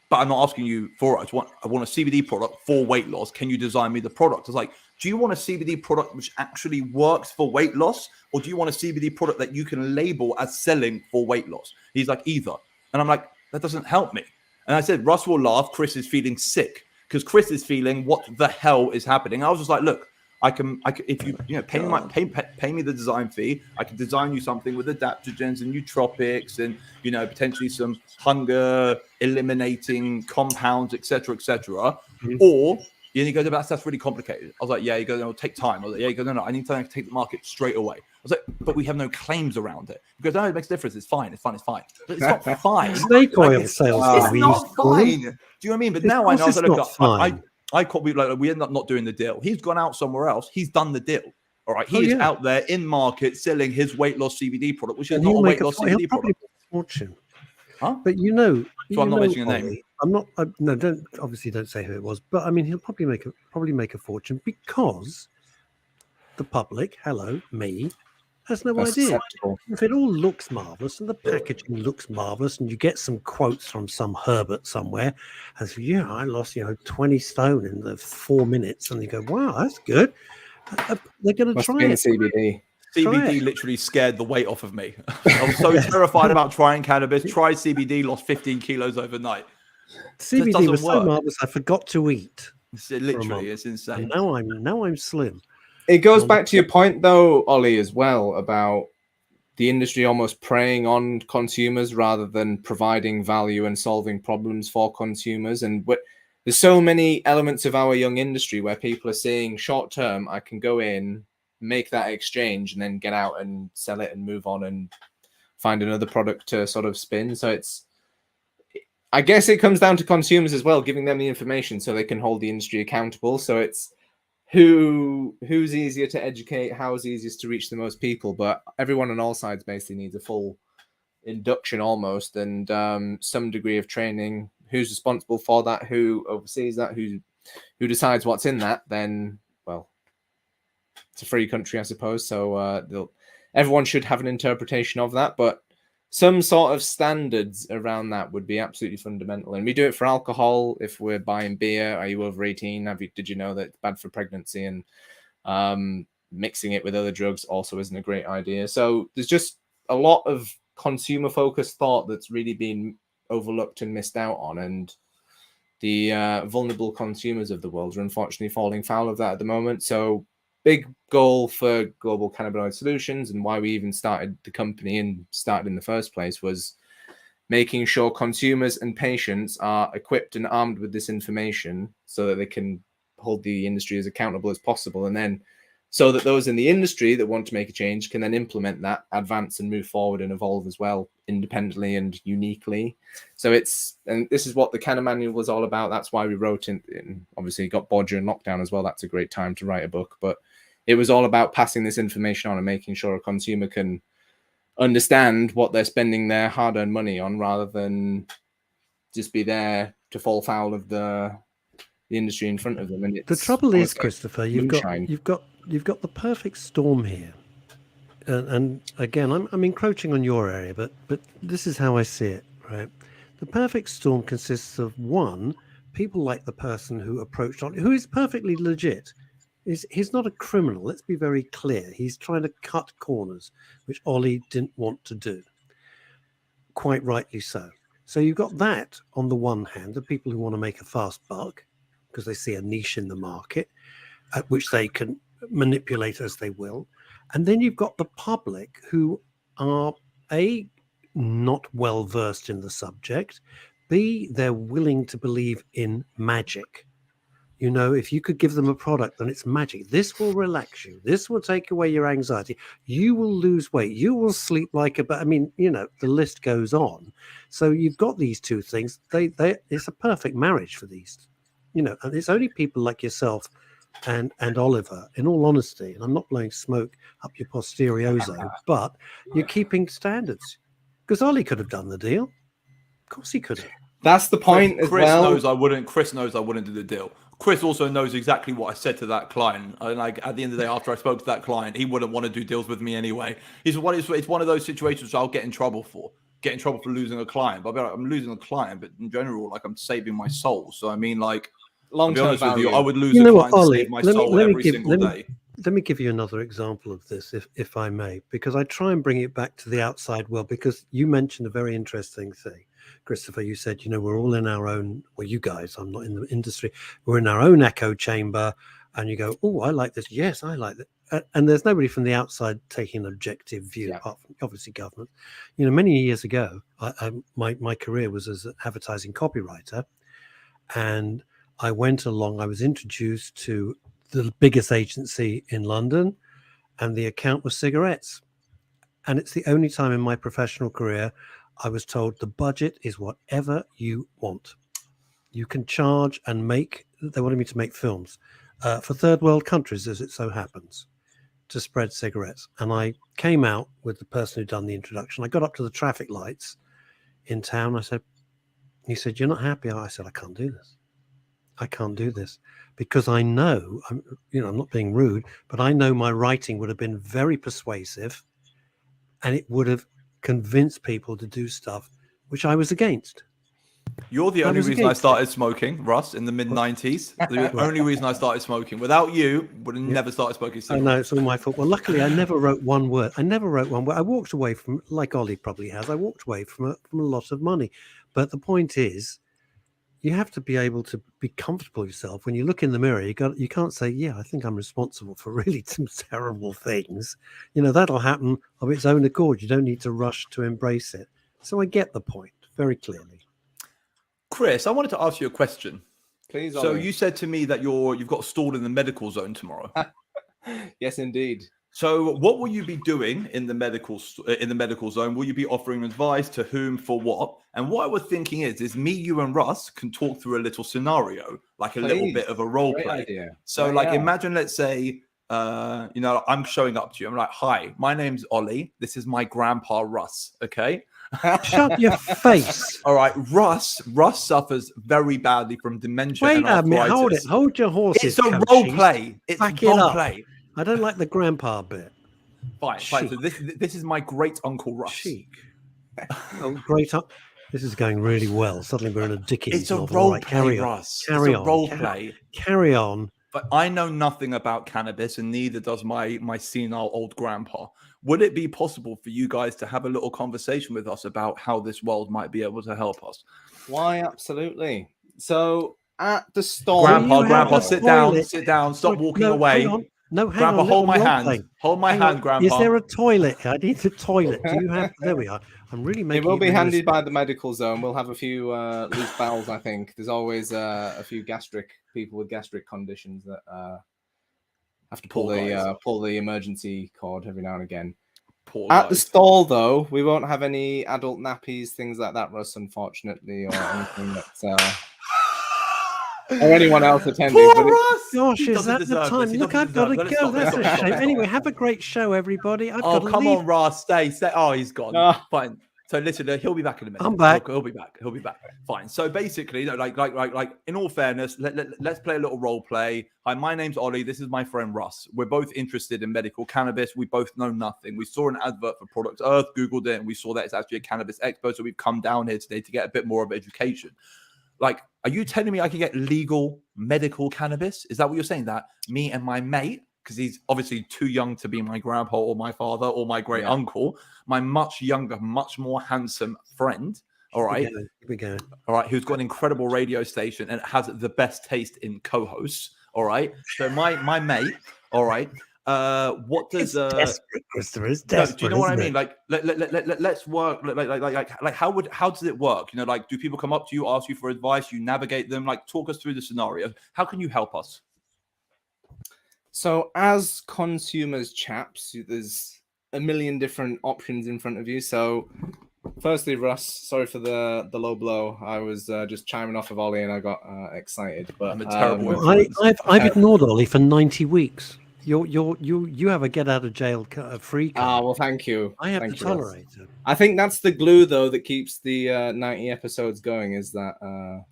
but I'm not asking you for it. I want a CBD product for weight loss. Can you design me the product? I was like, do you want a CBD product which actually works for weight loss? Or do you want a CBD product that you can label as selling for weight loss? He's like, either. And I'm like, that doesn't help me. And I said, Russ will laugh. Chris is feeling sick because Chris is feeling what the hell is happening. I was just like, look, I can if you pay me the design fee, I can design you something with adaptogens and nootropics and potentially some hunger eliminating compounds, etc. Mm-hmm. Or he goes, that's really complicated. I was like, yeah. He goes, it'll take time. I was like, yeah. He goes, no, I need to take the market straight away. I was like, but we have no claims around it. He goes, no, it makes a difference. It's fine. But it's not fine. Snake oil sales. It's not fine. Do you know what I mean? But now I know that look, I caught we end up not doing the deal. He's gone out somewhere else. He's done the deal. All right. He is out there in market selling his weight loss CBD product, which is not a weight loss CBD product. Fortune. Huh? But so I'm not mentioning a name. I'm not. No, don't say who it was. But I mean, he'll probably make a fortune because the public, me, has no idea. If it all looks marvelous and the packaging looks marvelous, and you get some quotes from some Herbert somewhere, as I lost 20 stone in the 4 minutes, and you go, wow, that's good. They're going to try it. CBD. CBD literally scared the weight off of me. I was so terrified about trying cannabis. Tried CBD, lost 15 kilos overnight. CBD was so marvelous, I forgot to eat. It's insane. And now I'm slim. It goes back to your point, though, Ollie, as well, about the industry almost preying on consumers rather than providing value and solving problems for consumers. And there's so many elements of our young industry where people are seeing short term, I can go in, make that exchange, and then get out and sell it and move on and find another product to sort of spin. So I guess it comes down to consumers as well, giving them the information so they can hold the industry accountable. So it's who's easier to educate, how is easiest to reach the most people, but everyone on all sides basically needs a full induction almost, and some degree of training. Who's responsible for that? Who oversees that? Who decides what's in that? Then, well, it's a free country, I suppose. So everyone should have an interpretation of that, but some sort of standards around that would be absolutely fundamental. And we do it for alcohol. If we're buying beer, are you over 18? Did you know that it's bad for pregnancy? And mixing it with other drugs also isn't a great idea. So there's just a lot of consumer-focused thought that's really been overlooked and missed out on. And the vulnerable consumers of the world are unfortunately falling foul of that at the moment. So big goal for Global Cannabinoid Solutions, and why we even started the company and started in the first place, was making sure consumers and patients are equipped and armed with this information so that they can hold the industry as accountable as possible, and then so that those in the industry that want to make a change can then implement that, advance and move forward and evolve as well, independently and uniquely. So and this is what the Canna Manual was all about. That's why we wrote in obviously got bored during lockdown as well. That's a great time to write a book, but it was all about passing this information on and making sure a consumer can understand what they're spending their hard-earned money on, rather than just be there to fall foul of the industry in front of them. And the trouble is, Christopher, you've got the perfect storm here. And again, I'm encroaching on your area, but this is how I see it, right? The perfect storm consists of, one, people like the person who approached on, who is perfectly legit. He's not a criminal. Let's be very clear. He's trying to cut corners, which Ollie didn't want to do. Quite rightly so. So you've got that on the one hand, the people who want to make a fast buck because they see a niche in the market, at which they can manipulate as they will. And then you've got the public who are, A, not well versed in the subject, B, they're willing to believe in magic. You know, if you could give them a product, then it's magic. This will relax you. This will take away your anxiety. You will lose weight. You will sleep like a... But I mean, you know, the list goes on. So you've got these two things. It's a perfect marriage for these. You know, and it's only people like yourself and Oliver, in all honesty, and I'm not blowing smoke up your posterioso, but you're keeping standards. Because Ollie could have done the deal. Of course he could have. That's the point as well. Chris knows I wouldn't do the deal. Chris also knows exactly what I said to that client. And like at the end of the day, after I spoke to that client, he wouldn't want to do deals with me anyway. It's one of those situations I'll get in trouble for. Get in trouble for losing a client. But I'm losing a client, but in general, like I'm saving my soul. So I mean, like, long-term value. I would lose a client to save my soul every single day. Let me give you another example of this, if I may, because I try and bring it back to the outside world, because you mentioned a very interesting thing. Christopher, you said, you know, we're all in our own, well, you guys, I'm not in the industry, we're in our own echo chamber, and you go, oh, I like this. Yes, I like that. And there's nobody from the outside taking an objective view, apart from obviously government. You know, many years ago, my career was as an advertising copywriter, and I went along, I was introduced to the biggest agency in London, and the account was cigarettes. And it's the only time in my professional career I was told the budget is whatever you want. You can charge and make, they wanted me to make films for third world countries, as it so happens, to spread cigarettes. And I came out with the person who'd done the introduction. I got up to the traffic lights in town. He said, you're not happy? I said, I can't do this. I can't do this because I know, I'm not being rude, but I know my writing would have been very persuasive and it would have convinced people to do stuff which I was against. You're the only reason I started smoking, Russ, in the mid-90s. The only reason I started smoking. Without you, would have never started smoking cigarettes. I know, it's all my fault. Well, luckily, I never wrote one word. I walked away from, like Ollie probably has, I walked away from a lot of money. But the point is, you have to be able to be comfortable yourself. When you look in the mirror, you can't say, yeah, I think I'm responsible for really some terrible things. You know, that'll happen of its own accord. You don't need to rush to embrace it. So I get the point very clearly. Chris, I wanted to ask you a question. Please. So you said to me that you've got stalled in the medical zone tomorrow. Yes, indeed. So what will you be doing in the medical zone? Will you be offering advice to whom, for what? And what I was thinking is me, you, and Russ can talk through a little scenario, like a little bit of a role play. Idea. So imagine, let's say, I'm showing up to you. I'm like, hi, my name's Ollie. This is my grandpa, Russ. Okay. Shut your face. All right, Russ suffers very badly from dementia Wait and a minute. arthritis. Hold it. Hold your horses. It's a role play. It's Back it role up. play. I don't like the grandpa bit. Fine. So this is my great uncle Russ. Chic. Oh, great. This is going really well. Suddenly we're in a Dickens It's a novel. role Right, play, carry on. Russ. Carry it's a on. role play. Carry on. But I know nothing about cannabis, and neither does my senile old grandpa. Would it be possible for you guys to have a little conversation with us about how this world might be able to help us? Why, absolutely. So at the stall, Grandpa, sit down, stop walking away. Hang on. No, hang Grandpa, on. hold my hand. Hold my hand, Grandpa. Is there a toilet? I need the toilet. Do you have? There we are. I'm really making. It will be handed by the medical zone. We'll have a few loose bowels. I think there's always a few people with gastric conditions that have to pull the emergency cord every now and again. At the stall, though, we won't have any adult nappies, things like that, Russ, unfortunately, or anything that's or anyone else attending. Poor Russ! Gosh, is that the time? Look, I've got to go. That's a shame. Anyway, have a great show, everybody. Come on, Russ, stay. Oh, he's gone. Fine. So listen, he'll be back in a minute. I'm back. He'll be back. Fine. So basically, like, in all fairness, let's play a little role play. Hi, my name's Ollie. This is my friend Russ. We're both interested in medical cannabis. We both know nothing. We saw an advert for Product Earth, Googled it, and we saw that it's actually a cannabis expo. So we've come down here today to get a bit more of education. Like, are you telling me I can get legal medical cannabis? Is that what you're saying? That me and my mate, because he's obviously too young to be my grandpa or my father or my great uncle, my much younger, much more handsome friend, all right? Here we go. All right, who's got an incredible radio station and has the best taste in co-hosts, all right? So my mate, all right, what does desperate, Christopher? It's desperate. Do you know what I mean? Like, let's work. Like, how does it work? You know, like, do people come up to you, ask you for advice? You navigate them. Like, talk us through the scenario. How can you help us? So, as consumers, chaps, there's a million different options in front of you. So, firstly, Russ, sorry for the low blow. I was just chiming off of Ollie, and I got excited. But I'm a terrible. I've ignored Ollie for 90 weeks. You have a get out of jail free card. Well, thank you. I have to tolerate it. I think that's the glue, though, that keeps the 90 episodes going. Is that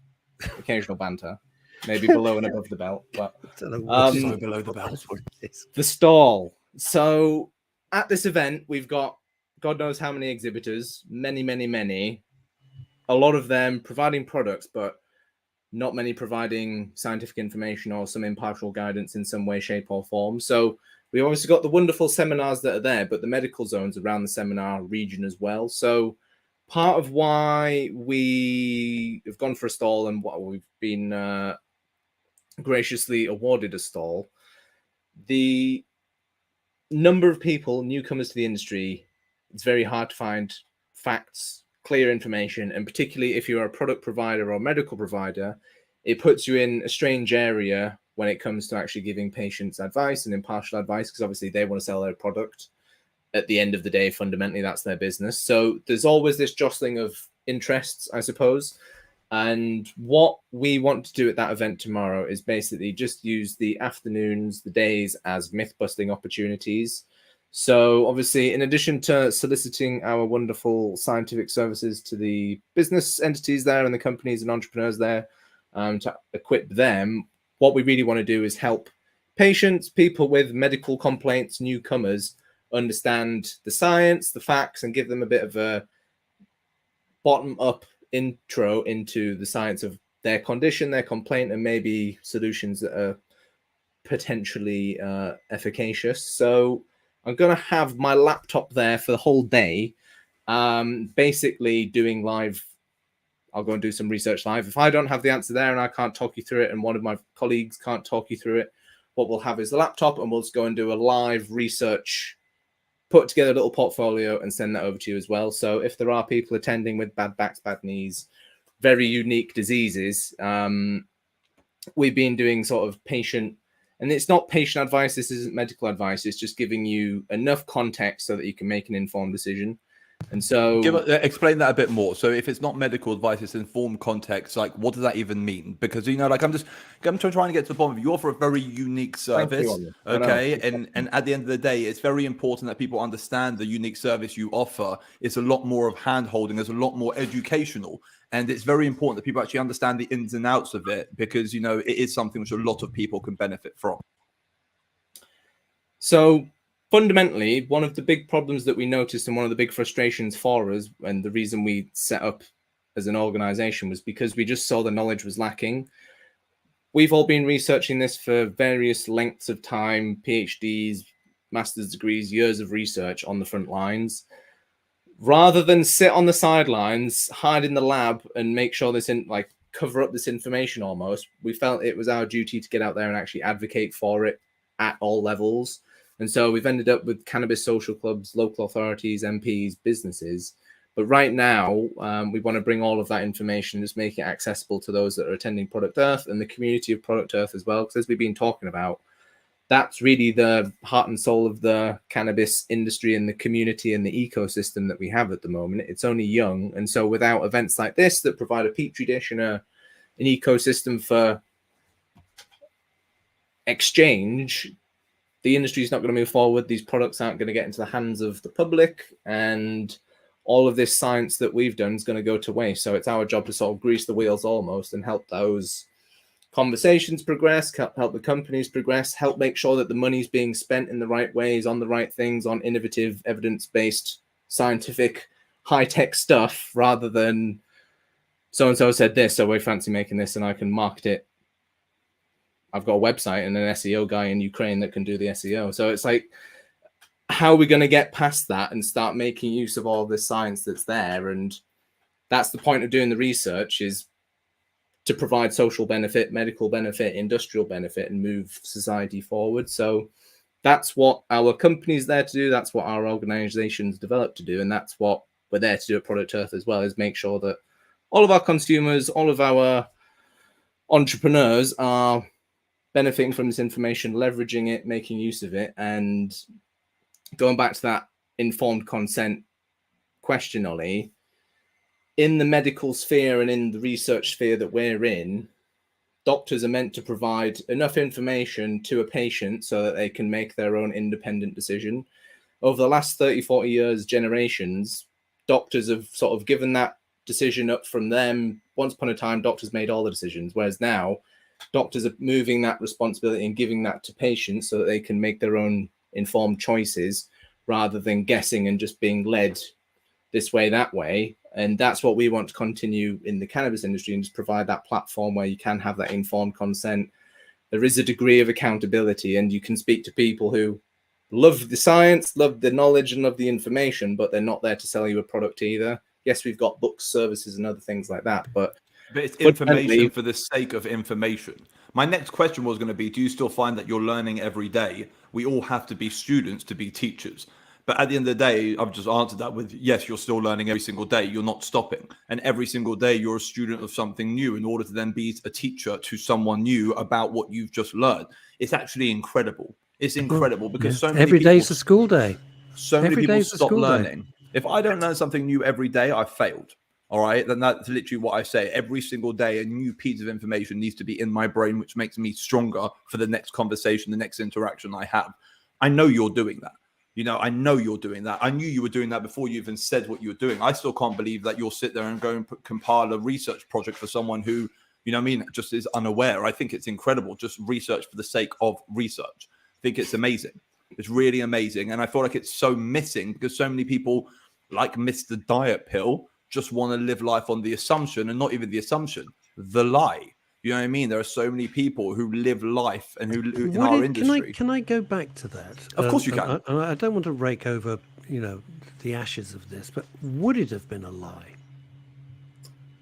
occasional banter, maybe below and above the belt, but below the belt. The stall. So at this event, we've got God knows how many exhibitors, many. A lot of them providing products, but not many providing scientific information or some impartial guidance in some way, shape, or form. So we obviously got the wonderful seminars that are there, but the medical zones around the seminar region as well. So part of why we have gone for a stall and what we've been graciously awarded a stall, the number of people, newcomers to the industry, it's very hard to find facts, clear information, and particularly if you're a product provider or medical provider, it puts you in a strange area when it comes to actually giving patients advice and impartial advice, because obviously they want to sell their product. At the end of the day, fundamentally, that's their business. So there's always this jostling of interests, I suppose. And what we want to do at that event tomorrow is basically just use the afternoons, the days as myth-busting opportunities. So obviously, in addition to soliciting our wonderful scientific services to the business entities there and the companies and entrepreneurs there to equip them, what we really want to do is help patients, people with medical complaints, newcomers, understand the science, the facts, and give them a bit of a bottom-up intro into the science of their condition, their complaint, and maybe solutions that are potentially efficacious. So I'm going to have my laptop there for the whole day, basically doing live. I'll go and do some research live. If I don't have the answer there and I can't talk you through it, and one of my colleagues can't talk you through it, what we'll have is the laptop, and we'll just go and do a live research, put together a little portfolio and send that over to you as well. So if there are people attending with bad backs, bad knees, very unique diseases, we've been doing sort of patient, and it's not patient advice, this isn't medical advice, it's just giving you enough context so that you can make an informed decision. And so explain that a bit more. So if it's not medical advice, it's informed context. Like, what does that even mean? Because, you know, like I'm trying to get to the bottom of it. You offer a very unique service. Okay. And at the end of the day, it's very important that people understand the unique service you offer. It's a lot more of hand holding. There's a lot more educational. And it's very important that people actually understand the ins and outs of it, because, you know, it is something which a lot of people can benefit from. So fundamentally, one of the big problems that we noticed and one of the big frustrations for us, and the reason we set up as an organization, was because we just saw the knowledge was lacking. We've all been researching this for various lengths of time, PhDs, master's degrees, years of research on the front lines. Rather than sit on the sidelines, hide in the lab and make sure cover up this information almost, we felt it was our duty to get out there and actually advocate for it at all levels. And so we've ended up with cannabis social clubs, local authorities, MPs, businesses. But right now, we want to bring all of that information, just make it accessible to those that are attending Product Earth and the community of Product Earth as well. Because as we've been talking about, that's really the heart and soul of the cannabis industry and the community and the ecosystem that we have at the moment. It's only young. And so without events like this that provide a petri dish and an ecosystem for exchange, the industry is not going to move forward. These products aren't going to get into the hands of the public, and all of this science that we've done is going to go to waste. So it's our job to sort of grease the wheels almost and help those conversations progress, help the companies progress, help make sure that the money's being spent in the right ways, on the right things, on innovative, evidence-based, scientific, high-tech stuff, rather than so-and-so said this, so we fancy making this and I can market it. I've got a website and an SEO guy in Ukraine that can do the SEO. So it's like, how are we going to get past that and start making use of all this science that's there? And that's the point of doing the research, is to provide social benefit, medical benefit, industrial benefit, and move society forward. So that's what our company's there to do. That's what our organization's developed to do. And that's what we're there to do at Product Earth as well, is make sure that all of our consumers, all of our entrepreneurs are benefiting from this information, leveraging it, making use of it. And going back to that informed consent question, Ollie, in the medical sphere and in the research sphere that we're in, doctors are meant to provide enough information to a patient so that they can make their own independent decision. Over the last 30, 40 years, generations, doctors have sort of given that decision up from them. Once upon a time, doctors made all the decisions, whereas now doctors are moving that responsibility and giving that to patients so that they can make their own informed choices rather than guessing and just being led this way, that way. And that's what we want to continue in the cannabis industry, and just provide that platform where you can have that informed consent. There is a degree of accountability, and you can speak to people who love the science, love the knowledge, and love the information, but they're not there to sell you a product either. Yes, we've got books, services, and other things like that, but it's information for the sake of information. My next question was going to be, do you still find that you're learning every day? We all have to be students to be teachers. But at the end of the day, I've just answered that with, yes, you're still learning every single day. You're not stopping. And every single day, you're a student of something new in order to then be a teacher to someone new about what you've just learned. It's actually incredible. It's incredible because so many every people, day's a school day. So many people stop learning. If I don't learn something new every day, I've failed. All right, then that's literally what I say. Every single day, a new piece of information needs to be in my brain, which makes me stronger for the next conversation, the next interaction I have. I know you're doing that. You know, I know you're doing that. I knew you were doing that before you even said what you were doing. I still can't believe that you'll sit there and go and compile a research project for someone who, you know what I mean, just is unaware. I think it's incredible. Just research for the sake of research. I think it's amazing. It's really amazing. And I feel like it's so missing because so many people, like Mr. Diet Pill, just want to live life on the assumption, and not even the assumption, the lie. You know what I mean? There are so many people who live life and who in our industry. Can I go back to that? Of course you can. I don't want to rake over, you know, the ashes of this, but would it have been a lie?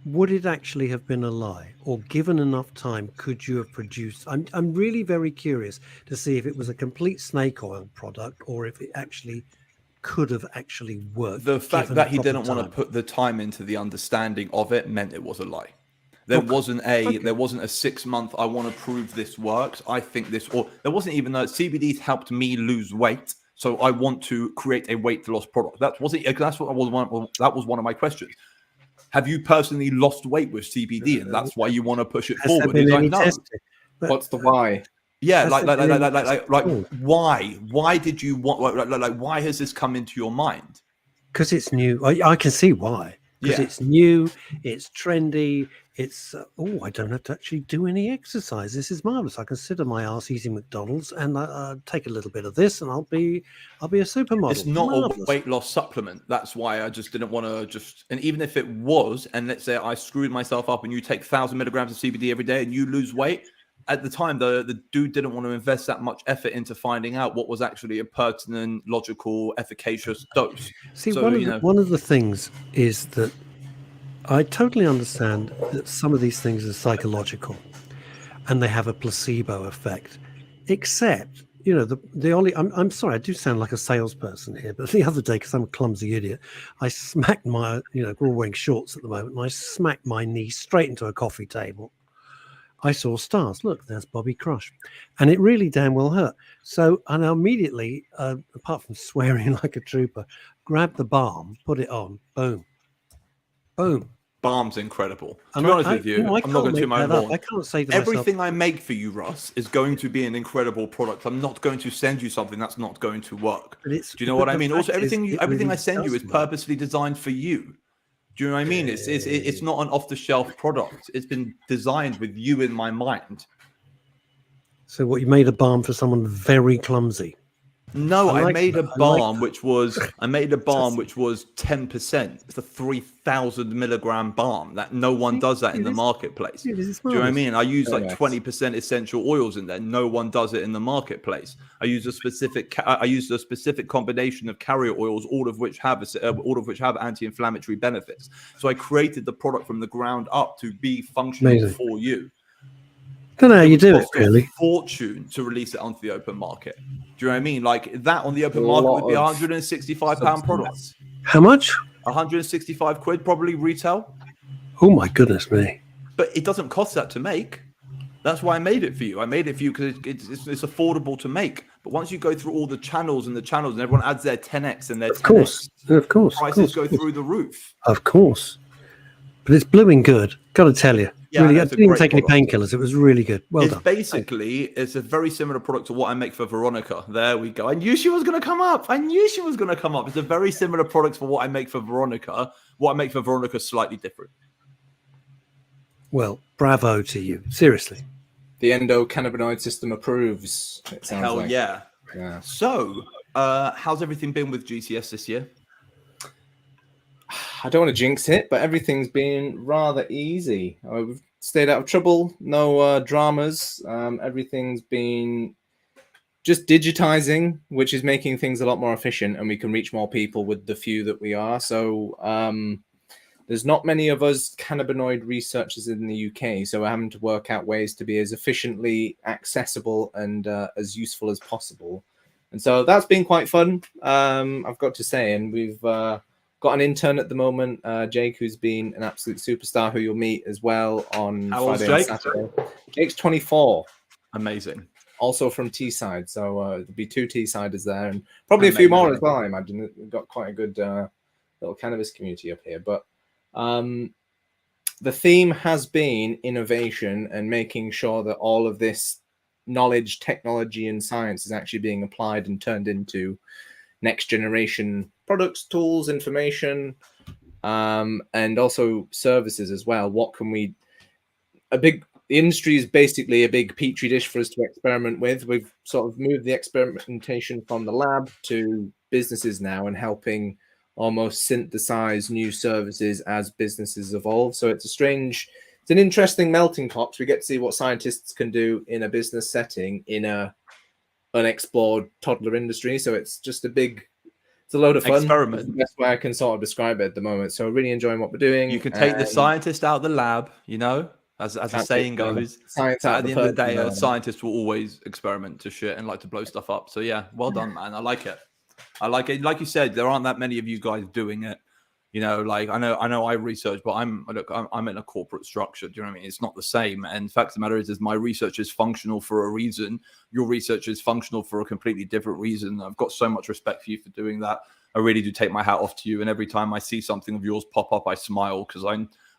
Would it actually have been a lie? Or given enough time, could you have produced? I'm really very curious to see if it was a complete snake oil product or if it actually could have actually worked. The fact that he didn't want to put the time into the understanding of it meant it was a lie. There wasn't a 6 month, I want to prove this works. I think this, or there wasn't even that CBD helped me lose weight. So I want to create a weight loss product. That was one of my questions. Have you personally lost weight with CBD, and that's why you want to push it Has there forward? been He's any like, no. testing? But What's the why? Yeah, has like there been any testing? why? Why did you want? Like, why has this come into your mind? Because it's new. I can see why. Because Yeah. it's new, it's trendy, it's I don't have to actually do any exercise. This is marvelous. I can sit on my ass eating McDonald's and take a little bit of this, and I'll be a supermodel. It's not Marvelous. a weight loss supplement. That's why I just didn't want to and even if it was, and let's say I screwed myself up and you take 1,000 milligrams of CBD every day and you lose weight, at the time, the dude didn't want to invest that much effort into finding out what was actually a pertinent, logical, efficacious dose. See, So, one of the things is that I totally understand that some of these things are psychological and they have a placebo effect, except, the only, I'm sorry, I do sound like a salesperson here, but the other day, because I'm a clumsy idiot, I smacked my, we're all wearing shorts at the moment, and I smacked my knee straight into a coffee table. I saw stars. Look, there's Bobby Crush. And it really damn well hurt. So I immediately, apart from swearing like a trooper, grabbed the balm, put it on, boom. Boom. Balm's incredible. To And be honest with you, I I'm not going to do my own. I can't say to Everything myself, I make for you, Russ, is going to be an incredible product. I'm not going to send you something that's not going to work. Do you know what I mean? Also, everything I send you is purposely designed for you. Do you know what I mean? It's not an off-the-shelf product. It's been designed with you in my mind. So what, you made a balm for someone very clumsy? No, I made a balm which was 10%. It's a 3,000 milligram balm. That no one does that in the marketplace. Do you know what I mean? I use like 20% essential oils in there. No one does it in the marketplace. I use a specific combination of carrier oils, all of which have anti-inflammatory benefits. So I created the product from the ground up to be functional for you. Don't know how you do it, really. Fortune to release it onto the open market. Do you know what I mean? Like that on the open market would be £165 product. How much? 165 quid, probably retail. Oh my goodness me! But it doesn't cost that to make. That's why I made it for you. I made it for you because it's affordable to make. But once you go through all the channels and everyone adds their 10x and their 10x, of course, prices go through the roof. Of course. But it's blooming good. Got to tell you. Yeah, really, I didn't take any painkillers. It was really good. Well done. It's a very similar product to what I make for Veronica. There we go. I knew she was going to come up. It's a very similar product for what I make for Veronica. What I make for Veronica is slightly different. Well, bravo to you. Seriously. The endocannabinoid system approves. It sounds Hell like. yeah. So, how's everything been with GCS this year? I don't want to jinx it, but everything's been rather easy. We've stayed out of trouble, no dramas. Everything's been just digitizing, which is making things a lot more efficient, and we can reach more people with the few that we are. So there's not many of us cannabinoid researchers in the UK, so we're having to work out ways to be as efficiently accessible and as useful as possible. And so that's been quite fun, I've got to say. And we've got an intern at the moment, Jake, who's been an absolute superstar, who you'll meet as well on Friday and Saturday. Jake's 24. Amazing. Also from Teesside, so there'll be 2 Teessiders there, and probably a few more as well, I imagine. We've got quite a good little cannabis community up here. But the theme has been innovation and making sure that all of this knowledge, technology, and science is actually being applied and turned into next generation products, tools, information, and also services as well. What can we? The industry is basically a big petri dish for us to experiment with. We've sort of moved the experimentation from the lab to businesses now, and helping almost synthesize new services as businesses evolve. So it's an interesting melting pot. We get to see what scientists can do in a business setting in a unexplored toddler industry. So it's just it's a load of fun. Experiment. That's the best way I can sort of describe it at the moment. So really enjoying what we're doing. You can take the scientist out of the lab, as the saying goes. Science at the end of the day, a scientist will always experiment to shit and like to blow stuff up. So yeah, well done, man. I like it. Like you said, there aren't that many of you guys doing it. You know, like I know I research, but I'm in a corporate structure. Do you know what I mean? It's not the same. And the fact of the matter is my research is functional for a reason. Your research is functional for a completely different reason. I've got so much respect for you for doing that. I really do take my hat off to you. And every time I see something of yours pop up, I smile because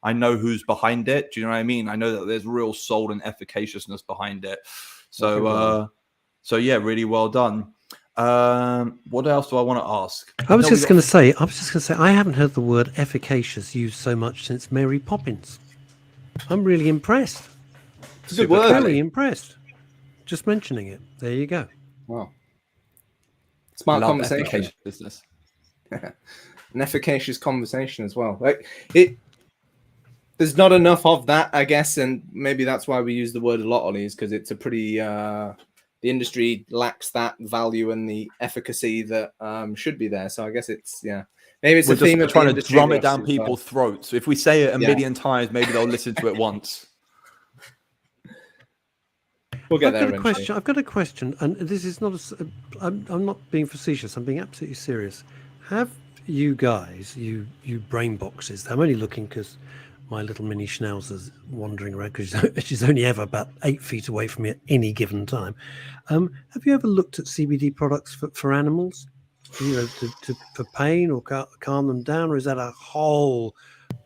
I know who's behind it. Do you know what I mean? I know that there's real soul and efficaciousness behind it. So yeah, really well done. What else do I want to ask? I was just going to say, I haven't heard the word efficacious used so much since Mary Poppins. I'm really impressed. It's a good word. Really impressed. Just mentioning it. There you go. Wow. Smart conversation. Business. An efficacious conversation as well. Like there's not enough of that, I guess, and maybe that's why we use the word a lot, Ollie, is because it's a pretty the industry lacks that value and the efficacy that should be there. So I guess it's maybe it's we're a theme just of trying the to drum it down well. people's throats. So if we say it a million times, maybe they'll listen to it once. We'll get there eventually. I've got a question, and this is not I'm not being facetious. I'm being absolutely serious. Have you guys, you brain boxes? I'm only looking because my little mini schnauzer's wandering around because she's only ever about 8 feet away from me at any given time. Have you ever looked at CBD products for animals? You know, for pain or calm them down, or is that a whole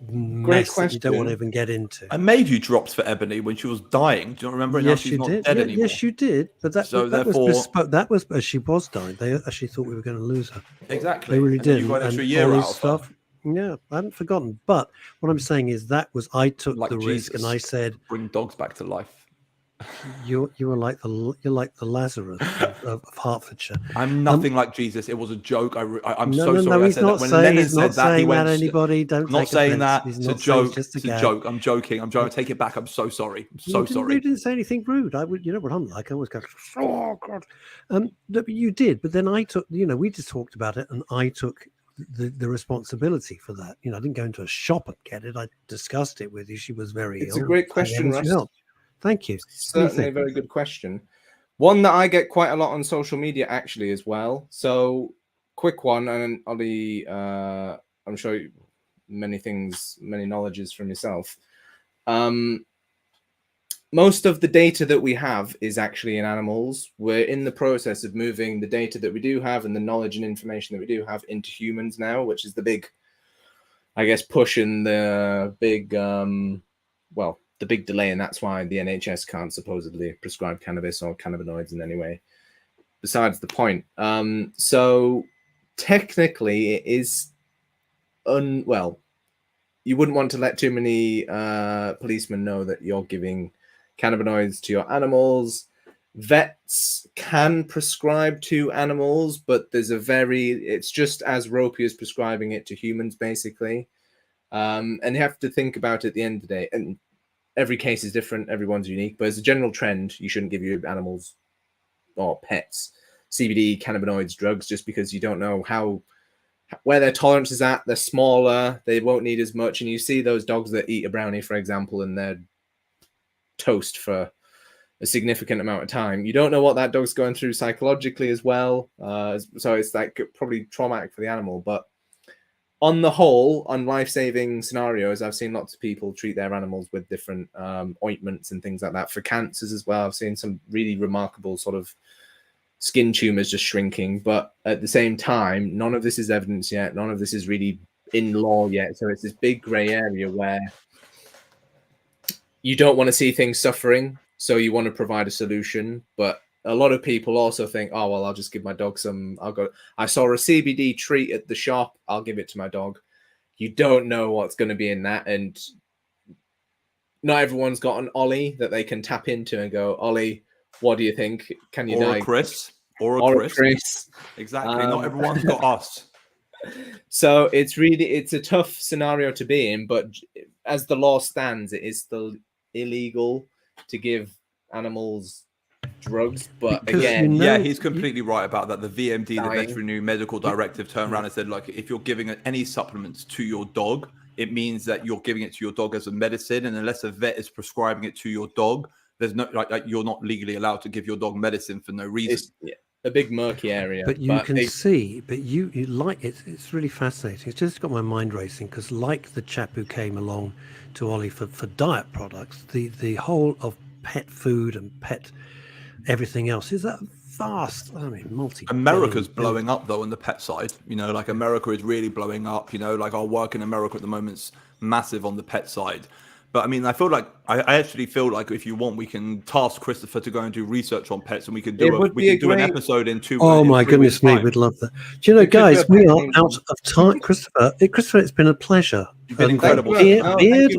mess that you don't want to even get into? I made you drops for Ebony when she was dying. Do you remember? Yes, you did. Yes, you did. But that was as she was dying. They actually thought we were going to lose her. Exactly. They really did. You got an extra year out of stuff. Yeah, I hadn't forgotten. But what I'm saying is I took the risk, and I said, "Bring dogs back to life." You're like the Lazarus of Hertfordshire. I'm nothing like Jesus. It was a joke. I'm no, so no, sorry. no, I he's said not that. When saying, Lennon he's not said that, saying he went. That anybody don't. I'm not saying that. He's it's not a joke. Just it's a joke. I'm joking. I'm trying to take it back. I'm so sorry. I'm so sorry. You didn't say anything rude. I would. You know what I'm like. I always go, oh God. But you did. But then I took. You know, we just talked about it, and I took the responsibility for that. You know, I didn't go into a shop and get it. I discussed it with you. She was very ill. It's a great question, Russ. Thank you. Certainly a very good question. One that I get quite a lot on social media actually as well. So quick one, and Ollie, I'm sure many knowledges from yourself. Most of the data that we have is actually in animals. We're in the process of moving the data that we do have and the knowledge and information that we do have into humans now, which is the big, I guess, push and the big, the big delay. And that's why the NHS can't supposedly prescribe cannabis or cannabinoids in any way. Besides the point. So technically it is, you wouldn't want to let too many policemen know that you're giving cannabinoids to your animals. Vets can prescribe to animals, but it's just as ropey as prescribing it to humans, basically. And you have to think about it at the end of the day. And every case is different. Everyone's unique. But as a general trend, you shouldn't give your animals or pets CBD, cannabinoids, drugs, just because you don't know where their tolerance is at. They're smaller. They won't need as much. And you see those dogs that eat a brownie, for example, and they're toast for a significant amount of time. You don't know what that dog's going through psychologically as well. So it's like probably traumatic for the animal. But on the whole, on life-saving scenarios, I've seen lots of people treat their animals with different ointments and things like that for cancers as well. I've seen some really remarkable sort of skin tumors just shrinking. But at the same time, none of this is evidence yet. None of this is really in law yet. So it's this big gray area where you don't want to see things suffering, so you want to provide a solution. But a lot of people also think, oh, well, I'll just give my dog I saw a CBD treat at the shop, I'll give it to my dog. You don't know what's going to be in that. And not everyone's got an Ollie that they can tap into and go, Ollie, what do you think? Can you Or die? a Chris. Or a Chris. Exactly. Not everyone's got us. So it's a tough scenario to be in, but as the law stands, it is still illegal to give animals drugs. But again, he's completely right about that. The VMD, the Veterinary Medical Directive, turned around and said, like, if you're giving any supplements to your dog, it means that you're giving it to your dog as a medicine, and unless a vet is prescribing it to your dog, there's no you're not legally allowed to give your dog medicine for no reason. a big murky area. But you can they- see, but you like it. It's really fascinating. It's just got my mind racing because, like the chap who came along to Ollie for diet products, the whole of pet food and pet everything else is a vast. I mean, America's blowing up though on the pet side. You know, like America is really blowing up. You know, like our work in America at the moment's massive on the pet side. But I mean, I feel like I actually feel like if you want, we can task Christopher to go and do research on pets, and we could do an episode in 2 weeks. Oh my goodness me, we'd love that. Do you know, guys, we are out of time. Christopher, it's been a pleasure. You've been incredible. Beard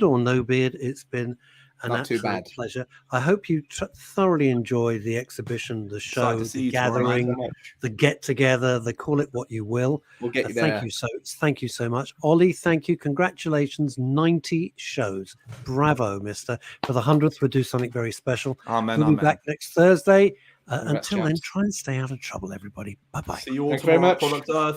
or no beard, it's been an absolute pleasure. I hope you thoroughly enjoy the exhibition, the show, the gathering, the get together, call it what you will. We'll get you there. Thank you so much. Ollie, thank you. Congratulations. 90 shows. Bravo, mister. For the 100th, we'll do something very special. Amen. We'll be back next Thursday. Until then, try and stay out of trouble, everybody. Bye-bye. See you all Thanks very much. Product Earth.